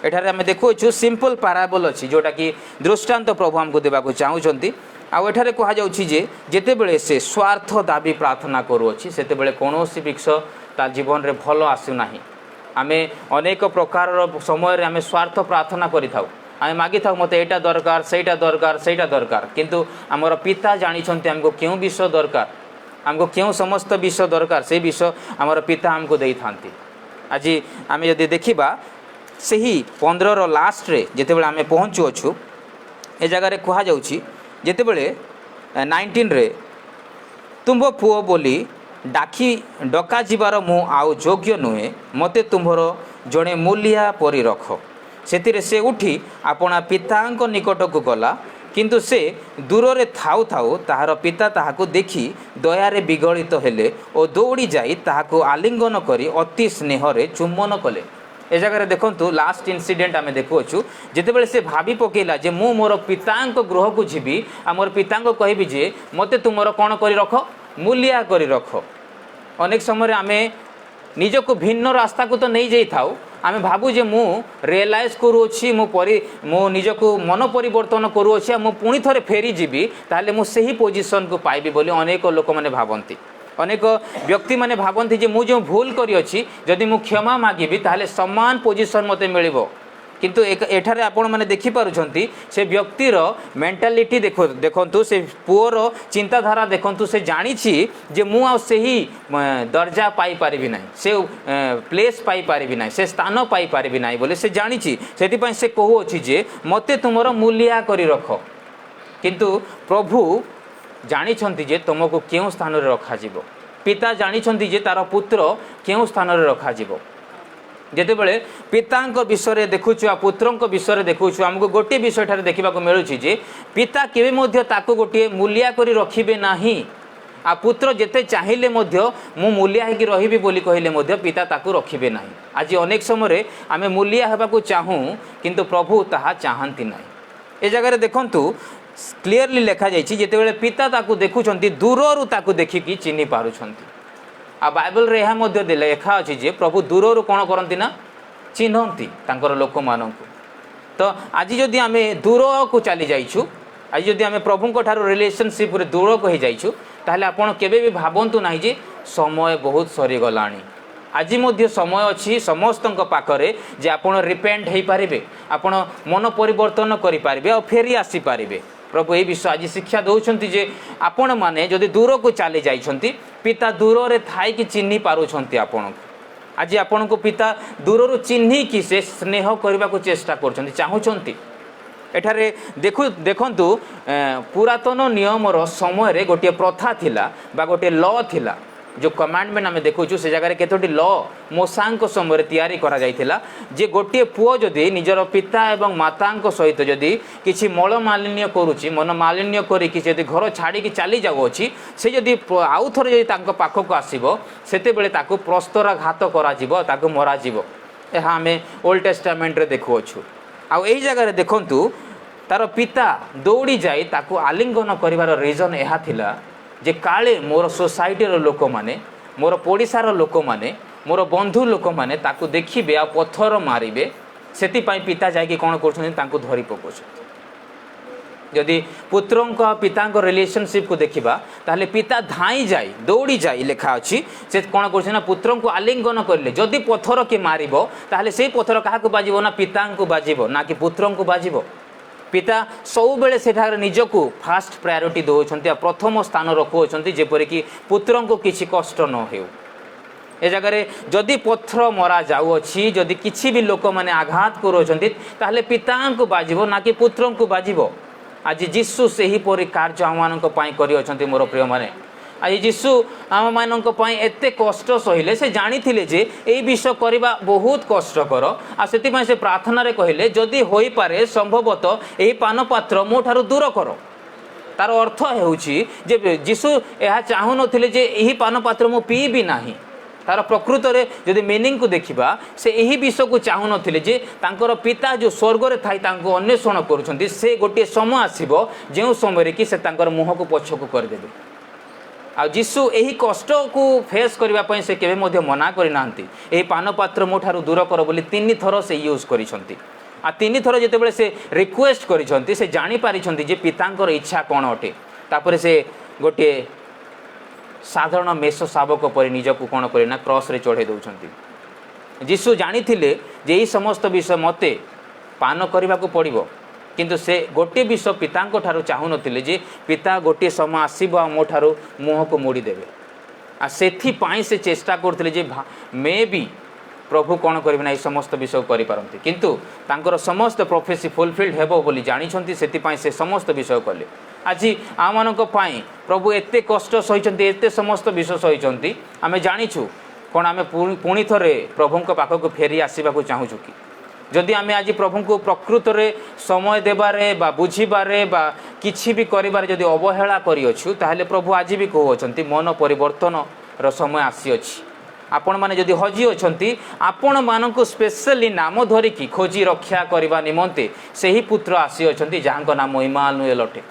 ଏଠାରେ ଆମେ ଦେଖୁଅଛୁ ସିମ୍ପଲ୍ ପାରାବଲ୍ ଅଛି ଯେଉଁଟାକି ଦୃଷ୍ଟାନ୍ତ ପ୍ରଭୁ ଆମକୁ ଦେବାକୁ ଚାହୁଁଛନ୍ତି। ଆଉ ଏଠାରେ କୁହାଯାଉଛି ଯେ ଯେତେବେଳେ ସେ ସ୍ୱାର୍ଥ ଦାବି ପ୍ରାର୍ଥନା କରୁଅଛି ସେତେବେଳେ କୌଣସି ବିଷୟ ତା ଜୀବନରେ ଭଲ ଆସୁନାହିଁ। ଆମେ ଅନେକ ପ୍ରକାରର ସମୟରେ ଆମେ ସ୍ୱାର୍ଥ ପ୍ରାର୍ଥନା କରିଥାଉ, ଆମେ ମାଗିଥାଉ ମୋତେ ଏଇଟା ଦରକାର, ସେଇଟା ଦରକାର, ସେଇଟା ଦରକାର, କିନ୍ତୁ ଆମର ପିତା ଜାଣିଛନ୍ତି ଆମକୁ କେଉଁ ବିଷୟ ଦରକାର, ଆମକୁ କେଉଁ ସମସ୍ତ ବିଷୟ ଦରକାର, ସେଇ ବିଷୟ ଆମର ପିତା ଆମକୁ ଦେଇଥାନ୍ତି। ଆଜି ଆମେ ଯଦି ଦେଖିବା ସେହି 15ର ଲାଷ୍ଟରେ ଯେତେବେଳେ ଆମେ ପହଞ୍ଚୁଅଛୁ, ଏ ଜାଗାରେ କୁହାଯାଉଛି ଯେତେବେଳେ 19ରେ ତୁମ୍ଭ ପୁଅ ବୋଲି ଡକାଯିବାର ମୁଁ ଆଉ ଯୋଗ୍ୟ ନୁହେଁ, ମୋତେ ତୁମ୍ଭର ଜଣେ ମୂଲିଆ ପରି ରଖ। ସେଥିରେ ସେ ଉଠି ଆପଣା ପିତାଙ୍କ ନିକଟକୁ ଗଲା, କିନ୍ତୁ ସେ ଦୂରରେ ଥାଉ ଥାଉ ତାହାର ପିତା ତାହାକୁ ଦେଖି ଦୟାରେ ବିଗଳିତ ହେଲେ ଓ ଦୌଡ଼ି ଯାଇ ତାହାକୁ ଆଲିଙ୍ଗନ କରି ଅତି ସ୍ନେହରେ ଚୁମ୍ବନ କଲେ। ଏ ଜାଗାରେ ଦେଖନ୍ତୁ ଲାଷ୍ଟ ଇନସିଡେଣ୍ଟ ଆମେ ଦେଖୁଅଛୁ, ଯେତେବେଳେ ସେ ଭାବି ପକାଇଲା ଯେ ମୁଁ ମୋର ପିତାଙ୍କ ଗୃହକୁ ଯିବି ଆଉ ମୋର ପିତାଙ୍କୁ କହିବି ଯେ ମୋତେ ତୁମର କ'ଣ କରି ରଖ, ମୂଲିଆ କରି ରଖ। ଅନେକ ସମୟରେ ଆମେ ନିଜକୁ ଭିନ୍ନ ରାସ୍ତାକୁ ତ ନେଇଯାଇଥାଉ, ଆମେ ଭାବୁ ଯେ ମୁଁ ରିଏଲାଇଜ୍ କରୁଅଛି, ମୁଁ ନିଜକୁ ମନ ପରିବର୍ତ୍ତନ କରୁଅଛି ଆଉ ମୁଁ ପୁଣି ଥରେ ଫେରିଯିବି, ତାହେଲେ ମୁଁ ସେହି ପୋଜିସନ୍କୁ ପାଇବି ବୋଲି ଅନେକ ଲୋକମାନେ ଭାବନ୍ତି। ଅନେକ ବ୍ୟକ୍ତିମାନେ ଭାବନ୍ତି ଯେ ମୁଁ ଯେଉଁ ଭୁଲ କରିଅଛି ଯଦି ମୁଁ କ୍ଷମା ମାଗିବି ତାହେଲେ ସମାନ ପୋଜିସନ୍ ମୋତେ ମିଳିବ। କିନ୍ତୁ ଏଠାରେ ଆପଣମାନେ ଦେଖିପାରୁଛନ୍ତି ସେ ବ୍ୟକ୍ତିର ମେଣ୍ଟାଲିଟି ଦେଖନ୍ତୁ, ସେ ପୁଅର ଚିନ୍ତାଧାରା ଦେଖନ୍ତୁ। ସେ ଜାଣିଛି ଯେ ମୁଁ ଆଉ ସେହି ଦର୍ଜା ପାଇପାରିବି ନାହିଁ, ସେ ପ୍ଲେସ୍ ପାଇପାରିବି ନାହିଁ, ସେ ସ୍ଥାନ ପାଇପାରିବି ନାହିଁ ବୋଲି ସେ ଜାଣିଛି। ସେଥିପାଇଁ ସେ କହୁଅଛି ଯେ ମୋତେ ତୁମର ମୂଲିଆ କରି ରଖ। କିନ୍ତୁ ପ୍ରଭୁ ଜାଣିଛନ୍ତି ଯେ ତୁମକୁ କେଉଁ ସ୍ଥାନରେ ରଖାଯିବ। पिता जानिछन्ति जे तार पुत्र केउं स्थान रे रखाजिबो। जेतेबेले पितांक विषय देखुछु आ पुत्रंक विषय देखुछु हमको गोटे विषय ठारे देखिबाको मिलुछि जे पिता केबे मध्य ताको गोटे मूल्या करी रखिबे नाही आ पुत्र जेते चाहिले मध्य मु मूल्या हेकि रहिबी बोली कहिले मध्य पिता ताको रखिबे नाही। आज अनेक समय आमे मूल्या हेबाको चाहू किंतु प्रभु ताहा चाहंती नाही। ए जगह रे देखंतु क्लियरली लिखा जाइछि जेतेबेले पिता ताको देखुछन्ति दूररु ताको देखिकि चिन्हि पारुछन्ति। आ बाइबल रे यह मध्य लेखा अछि जे प्रभु दूररु कोन करंती ना चिन्हंती तांकर लोक माननकु। तो आज जदि आमे दूर को चली जाइछु आज जदि आमे प्रभुंक ठारो रिलेशनशिप रे दूर को हे जाइछु ताहले आपण केबे भी भाबंतु नाही जे समय बहुत सरी गलाणी। आज मध्य समय अछि समस्तंक पाखरे जे आपण रिपेंट हेई पारिबे आपण मन परिवर्तन करि पारिबे और फेरी आसी पारिबे। प्रभु ए विषय आज शिक्षा दौरान जे आपण माने जदि दूर को चली जाइछन्ति पिता दूर रे थाई कि चिन्हि पारुछन्ति आपण आज आपण को पिता दूर रु चिन्हि कि से स्नेह करबा को चेष्टा करछन्ति चाहुछन्ति। एठारे देखंतु पुरातन नियमर समय रे गोटे प्रथा थिला बा गोटे लॉ थिला जो कमांडमेंट आम देखु से जगह केतोटी लॉ मोसांक समय तैयारी करा जाइथिला जे गोटे पुओ जदि निजर पिता एवं मातांक सहित जदि किछि मल मालिन्य करूछि मन मालिन्य करी कि जदि घर छाड़ी कि चली जाउछि से जदि आउ थरे जदि तांको पाखको आसीबो सेते बेले ताको प्रस्तर घात करा जिवो ताको मरा जिवो। एहा आमे ओल्ड टेस्टामेंट रे देखु अछु। आ एही जगह रे देखंतु तार पिता दौड़ी जाई ताको आलिंगन करिवार रीजन एहा थिला जे काले मोर सोसाइटी लोक माने मोर पड़िशार लोक माने मोर बंधु लोक माने ताकू देखिबे आ पत्थर मारिबे सेति पई पिता जाई कोन करछन ताकू धरि पकोछ। यदि पुत्रंक पितांक रिलेशनशिप को देखिबा ताहले पिता धाई जाई दौड़ी जाई लेखा अछि से कोन करछ ना पुत्रंक आलिंगन करले जदि पत्थर के मारिबो ताहले सेई पत्थर काहा को बाजिबो ना पितांक बाजिबो ना कि पुत्रंक बाजिबो। पिता सब बेले सेठार निजको फास्ट प्रायोरिटी दौरान प्रथम स्थान रखुंट जेपरि कि पुत्र को किसी कष्ट न हो। ए जगह जदि पत्थर मरा जाऊँगी जदि किसी भी लोक मैंने आघात करोले पिता को बाजिबो ना कि पुत्र को बाजिबो। आज जीशु से ही परि कार्य आम कर मोर प्रिय माने आज जीशु आम मानक एते कष्ट सहिले से जानी थिले जे ए विषय करबा बहुत कष्टकर आ सेति से प्रार्थना रे कहले जदि होई पारे संभवतः एही पान पात्र मो ठारू दूर कर। तार अर्थ हेउची जे जीशु यह चाहू नथिले जे एही पान पात्र मो पीबी नाही। तार प्रकृत रे जदि मीनिंग को देखिबा से एही विषय को चाहू नथिले जे तांकर पिता जो स्वर्ग रे थाई तांको अन्वेषण करूछन्ती से गोटे समय आसीबो जेउ समय रे कि से तांकर मुह को पछको कर देबे। आ जीशु यही कष्ट को फेस करने से केवे मध्य मना करना पान पात्र मो ठारू दूर कर बोली 3 थर से यूज करिसंती। आ 3 थर जितेबाला से रिक्वेस्ट करिसंती से जानी पारिसंती जे पितांकर इच्छा कौन अटे तापर से गोटे साधारण मेष शावक पर निजको कौन करना क्रॉस रे चढ़े दौरान। जीशु जानी थिले जे यही समस्त विषय मते पान करने को पड़ो किंतु से गोटे विषय पितांको ठारू चाहू नथिले जे पिता गोटे समय आसीबो आ मो ठारू मुह को मोड़ी देबे। आ सेथि पाई से चेष्टा करथिले जे मे भी प्रभु कौन करिबे ना समस्त विषय करि पारंती किंतु तांकर समस्त प्रोफेसी फुलफिल्ड हेबो बोली जानी छंती सेथि पाई से समस्त विषय कले। आज आम मानक पाई प्रभु एते कष्ट सहिचंती एते समस्त विषय सहिचंती आमे जानिछु कोन आमे पुणी थरे प्रभुंक पाखक फेरी आसीबा को चाहूछु कि जदि आमे आज प्रभु को प्रकृत रे समय देबारे बा बुझीबारे बा किछि भी करिबारे जदि अवहेला करि अछु ताहले प्रभु आज भी कहउछंती मन परिवर्तन रो समय आसी अछि। आपण माने जदि हजी अछंती आपण मानक स्पेशली नाम धरि कि खोजी रक्षा करबा निमंते सेही पुत्र आसी अछंती जाहांको नाम इमानुएल अटे।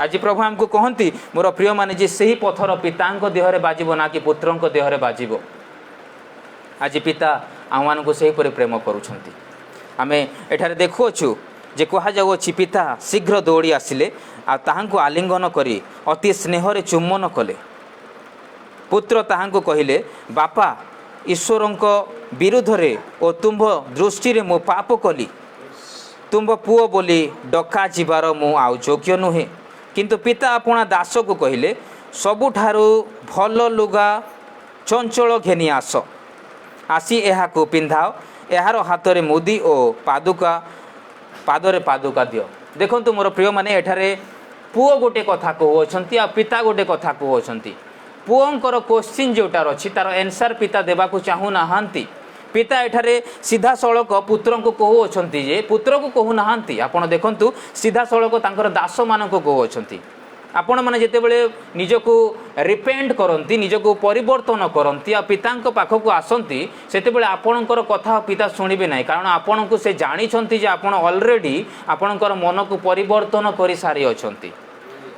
आज प्रभु हमको कहंती मोर प्रिय माने जे सेही पत्थर पितांको देहरे बाजिबो ना कि पुत्रंको देहरे बाजिबो। आज पिता आम से प्रेम करुछंती। आमे एठारे देखुअछु जे कहा जाउछि पिता शीघ्र दौड़ी आसिले आ ताहांको आलिंगन करी अति स्नेहरे चुम्बन कले। पुत्र ताहांको कहिले बापा ईश्वरंक विरुद्ध रे ओ तुम्भ दृष्टि रे मो पाप कली तुम्भ पुओ बोली डका जीवार मु आउ योग्य नुहे किंतु पिता अपना दास को कहिले सबुठारू भल लुगा चंचल घेनी आस आसी एहा को पिंधाओ एहार हाथ रे मुदी ओ पादुका पादरे पादुका दियो। देखंतु मोर प्रिय माने एठारे पुओ गोटे कथा कहउछंती आ पिता गोटे कथा कहउछंती। पुओंकर क्वेश्चन जोटार अच्छी तार एनसर पिता देवा चाहू ना पिता एठारे सीधा सड़क पुत्र को कहू अच्छा जे पुत्र को कहू ना आपण देखु सीधा सड़क तांकर दास मान को कहू अच्छा आपण मैंने जितेबले निजक रिपेंट करती निजक परिवर्तन करती आ पिता पाखक आसती से आपणकर कथा पिता शुणवे ना कारण आपण को से जानी आप अलरेडी आपणकर मन को परिवर्तन कर सारी अच्छा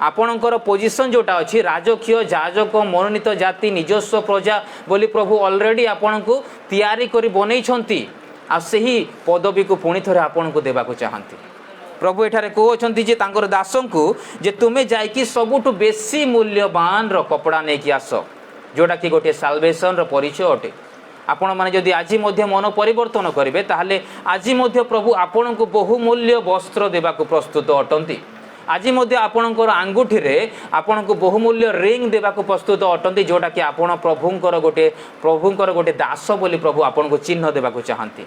आपणकर पोजिशन जोटा अच्छी राजकीय जाजक मनोनीत जाति निजस्व प्रजा बोली प्रभु अलरेडी आपण को तैयारी कर बनई आ सही पदवी को पुणी थे आपण को देवा चाहती प्रभु एठारे कहते जे तांकर दासन को जे तुम्हें जाइकी सबुठु बेसी मूल्यवान कपड़ा नहीं कि आस जोटा कि गोटे साल्वेशन परिचय अटे आपण मैंने जदि आज मन परिवर्तन करेंगे ताहले आज प्रभु आपण को बहुमूल्य वस्त्र देवा प्रस्तुत अटंती आज आपणकर आंगुठी रे आपण को बहुमूल्य रिंग देवा प्रस्तुत अटंती जोटा कि आपण प्रभुंकर गोटे दास बोली प्रभु आपण को चिन्ह देवा चाहती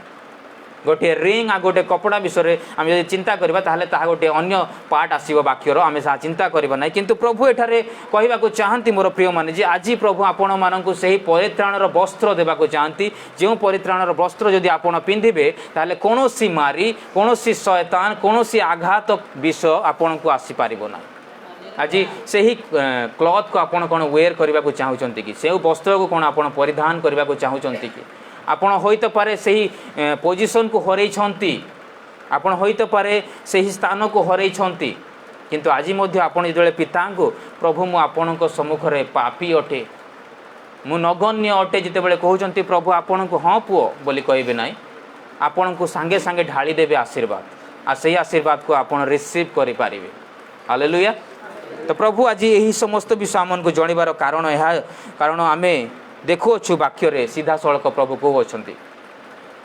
गोटे रिंग आ गोटे कपड़ा विषय आम जब चिंता करवा ताहले ताहा गोटे अन्य पार्ट आसो वाक्यर आम चिंता करवा ना किंतु प्रभु एठारे कहवाक चाहती मोर प्रिय माने जे आज प्रभु आपण मानकु सही परित्राणर वस्त्र देवाक चाहती जो परित्राणर वस्त्र जदि आपण पिंधिबे ताहले कोनोसी मारी कोनोसी शैतान कोनोसी आघात विष आपण को आसी पारिबो ना आज सही क्लॉथ को आपण कोन वेयर करबा को चाहउचंती कि से वस्त्र को कोन आपण परिधान करबा को चाहउचंती कि आपण होइत पारे सही पोजीशन को हरई छंती आपण होइत पारे सही स्थान को हरई छंती किंतु आज मध्य आपण जदे पिता को प्रभु मु आपणक सम्मुख रे पापी अटे मु नगण्य अटे जितेबले कहउचंती प्रभु आपण को हाँ पुओ बोली कहबे नाही आपण को संगे संगे ढाली देबे आशीर्वाद आ सही आशीर्वाद को आपण रिसीव करि पारिबे हालेलुया। तो प्रभु आज यही समस्त विषय आमन को जणिबार कारण यह कारण आमे देखुअछु वाक्य रे सीधा सड़क प्रभु कहू अच्छा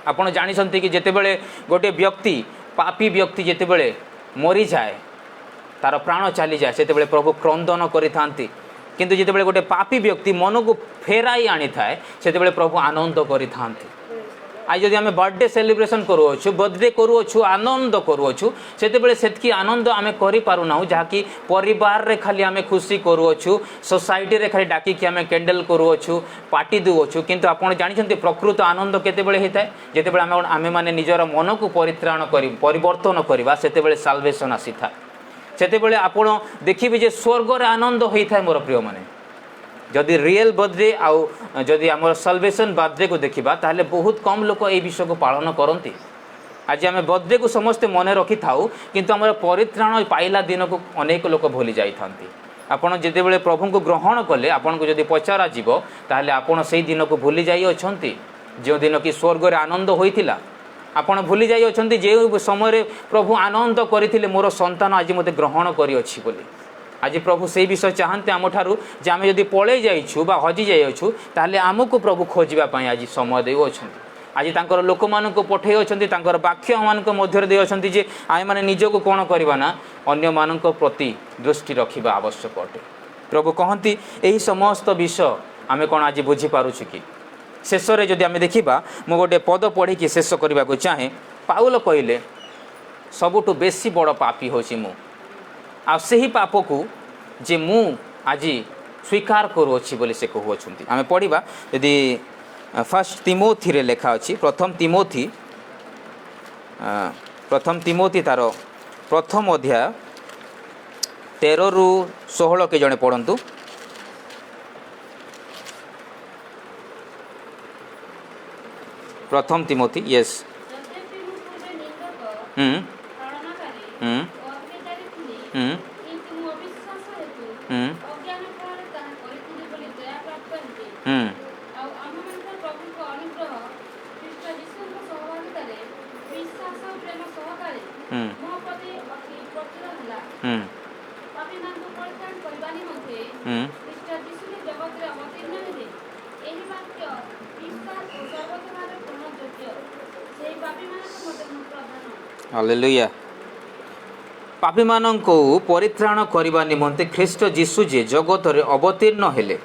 आपड़ जानी कि जितेबले गोटे व्यक्ति पापी व्यक्ति जितेबले मरी जाए तार प्राण चली जाए से प्रभु क्रंदन करि किंतु जितेबले गोटे पापी व्यक्ति मन को फेराई आनी थाए से प्रभु आनंद करि आज जदि आम बर्थडे सेलिब्रेशन करुच्छू बर्थडे करुच्छू आनंद करुच्छू से आनंद आम करूना जहाँकि परिवार रे खाली आम खुशी करुच्छू सोसाइटी रे खाली डाकिकी आम कैंडल करुच्छू पार्टी देउछु किंतु आपण जानी प्रकृत आनंद केतेबेले होता है जितेबले आम मैंने निजर मन को परित्राण कर परिवर्तन करवा से साल्वेशन आसी था से आपण देखिए जे स्वर्ग रे आनंद होता है मोर प्रिय माने जदि रियल बर्थडे आउ जदि आम साल्वेशन बर्थडे को देखा ताहले बहुत कम लोग ये विषय को पालन करती आज आम बर्थडे को समस्ते मन रखी थाउ किंतु आम परित्राण पाइला दिन को अनेक लोग भूली जाई थांती आपण जितेबले प्रभु को ग्रहण कले आपण को जदि पचारा जीवो ताहले आपण से दिन को भूली जाई अछंती जो दिन कि स्वर्ग रे आनंद होइतिला आपण भूली जाई अछंती जे समय प्रभु आनंद करथिले मोर संतान आज मते ग्रहण करी अछि बोली आज प्रभु से विषय चाहते आम ठारू जे आम जदि पलि जाइछु बा हजि जाइछु ताहले आमको प्रभु खोजिबा आज समय देउछंती आज तांकर लोक मान को पठे अछंती तांकर वाक्य मान मध्य दे अछंती जे आमे माने निजको कोन करबा ना अन्य मान प्रति दृष्टि रखिबा आवश्यक अटे प्रभु कहती यही समस्त विषय आमे कोन आज बुझी पारुछु कि शेष रे जदि आमे देखिबा मो गोटे पद पढ़ी कि शेष करबा को चाहे पाउल कहले सबुठु बेसी बड़ पापी होछि मु आ सही पाप को जे मु आज स्वीकार करुच्छी बोली से कहउछंती आमे पढ़िबा यदि फर्स्ट तिमोथी रे लेखा अछि प्रथम तिमोथी तार प्रथम अध्याय 13 रु 16 के जने पढ़ंतु प्रथम तिमोथी यस हालेलुया। पापी मानन को परित्राण करने निमंते ख्रीष्ट जीशु जे जगत रे अवतीर्ण हेले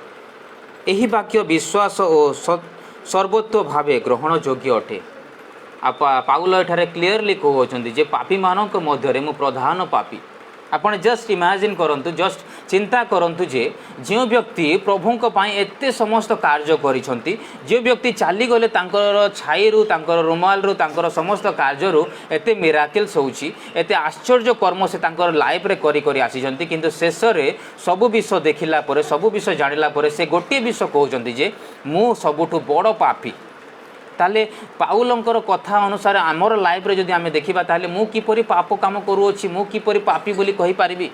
एही वाक्य विश्वास और सर्वत्व भावे ग्रहण योग्य अटे। पाउल एठारे क्लीयरली कहउछंती जे पापी मानक मध्य रे मु प्रधान पापी। आपण जस्ट इमेजिन करंतु जस्ट चिंता करंतु जे जो व्यक्ति प्रभुंक पाई एते समस्त कार्य करिसंती जो व्यक्ति चाली गले तांकर छाईरु तांकर रुमाल रु तांकर समस्त कार्य एते मिराकल्स होउची एते आश्चर्य कर्म से तांकर लाइफ रे करी करी आसीजंती किंतु शेष रे सब विषय देखिला परे सब विषय जानिला परे से गोटे विषय कहउचंती जे मु सबुठु बड़ पापी। ताले पाउलंकर कथा अनुसार आमर लाइफ रे जदि आमे देखिबा ताले मु किपरि पाप काम करूअछि मु किपरि पापी बोली कहि पारिबी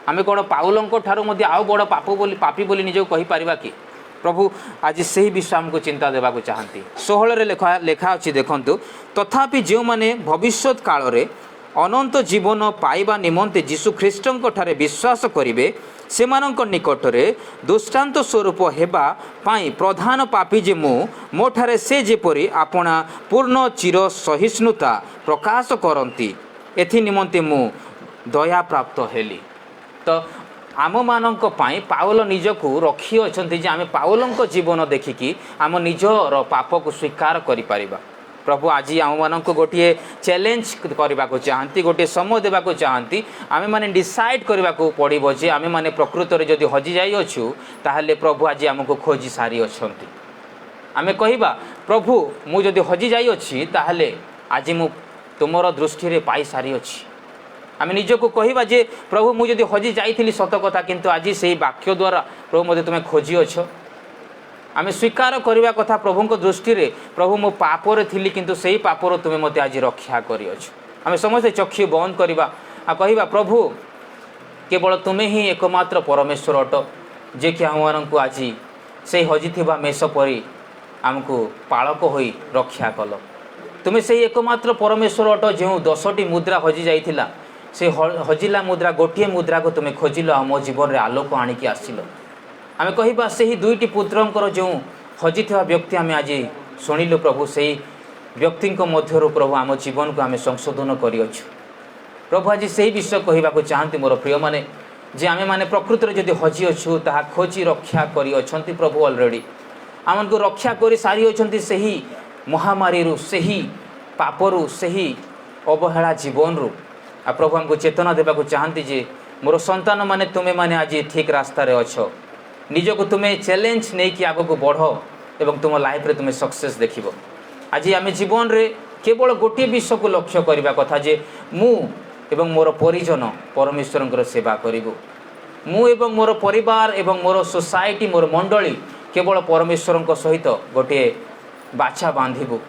आमे कोन पाउलंक ठारो मध्ये आउ बड़ पाप बोली पापी बोली निजो कहि पारिबा कि प्रभु आज सही विषय हमको चिंता देबाको चाहंती 16 रे लेखा अछि देखंतु तथापि जो माने भविष्यत काल रे अनंत जीवन पाइबा निमंते जीशु ख्रीष्टंक ठारे विश्वास करिवे सेमानंक निकटरे दृष्टांत स्वरूप हेबा पाई प्रधान पापी जे मो ठारे से जेपरि आपणा पूर्ण चिर सहिष्णुता प्रकाश करंती एथि निमंते मु दया प्राप्त हेली। तो आम मानक पाई पाउल निजको रखी अछंती जे आमे पाउलंक जीवन देखिकी आम निजर पाप को स्वीकार करि परिबा। प्रभु आज आम मानक गोटे चैलेंज करने को चाहती गोटे समय देवा चाहती आमे माने डिसाइड करने को पड़ो जे आमे माने प्रकृत में जदि हजि जाइछु ताहले प्रभु आज आमको खोजी सारी अछंती आमे कहिबा प्रभु मु जदि हजि जाइछि ताहले आज मु तुमर दृष्टि रे पाई सारी अछि। आमे निजको कहिबा जे प्रभु मु जदि हजि जाइथिली सत कथा किंतु आज सेही वाक्य द्वारा प्रभु मते तुमे खोजी अछ। आमे स्वीकार करने कथा प्रभु दृष्टि रे प्रभु मो पापर थिली किंतु सही पापर तुमे मते आज रक्षा करिअछ। आमे समस्त चक्षु बंद करवा आ कहिबा प्रभु केवल तुमे ही एकमात्र परमेश्वर अट जे कि आमको आज से हजिथिबा मेष परी आमको पालक होई रक्षा कल तुमे से एकमात्र परमेश्वर अट जो 10टी मुद्रा हजि जाइथिला से हजिला मुद्रा गोटे मुद्रा को तुमे खोजिल आम जीवन रे आलोक आनिकी आसिल। आमे कहिबा सेही दुईटी पुत्रंकर जो हजिथिबा व्यक्ति आमे आज शुणिलु प्रभु सेही व्यक्तिंक मध्यरु प्रभु आम जीवन को आमे संशोधन करिअछु। प्रभु आज सेही विषय कहिबाको चाहंती मोर प्रिय माने जे आमे माने प्रकृत रे जदि हजि अछु ताहा खोजी रक्षा करि अछंती प्रभु ऑलरेडी आमनको रक्षा करि सारी अछंती सेही महामारी रु सेही पापरु सेही अवहेला जीवन रु आ प्रभु हमको चेतना देबाको चाहंती जे मोर संतान माने तुमे माने आज ठीक रास्ता रे अछो निजको तुमे चैलेंज नहीं कि आगो को बढ़ो एवं तुम लाइफ रे तुमे सक्सेस देखिबो। आज आमे जीवन रे केवल गोटे विषय को लक्ष्य करबा कथा जे मु एवं मोर परिजन परमेश्वरंकर सेवा करिबो मु एवं मोर परिवार एवं मोर सोसाइटी मोर मंडली केवल परमेश्वरंक सहित गोटे बाछा बांधिबो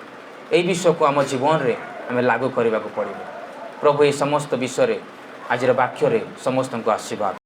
एई विषय को आम जीवन रे आमे लागू करबा को पड़िबो। प्रभु ए समस्त विषय रे आज वाक्य रे समस्त को आशीर्वाद।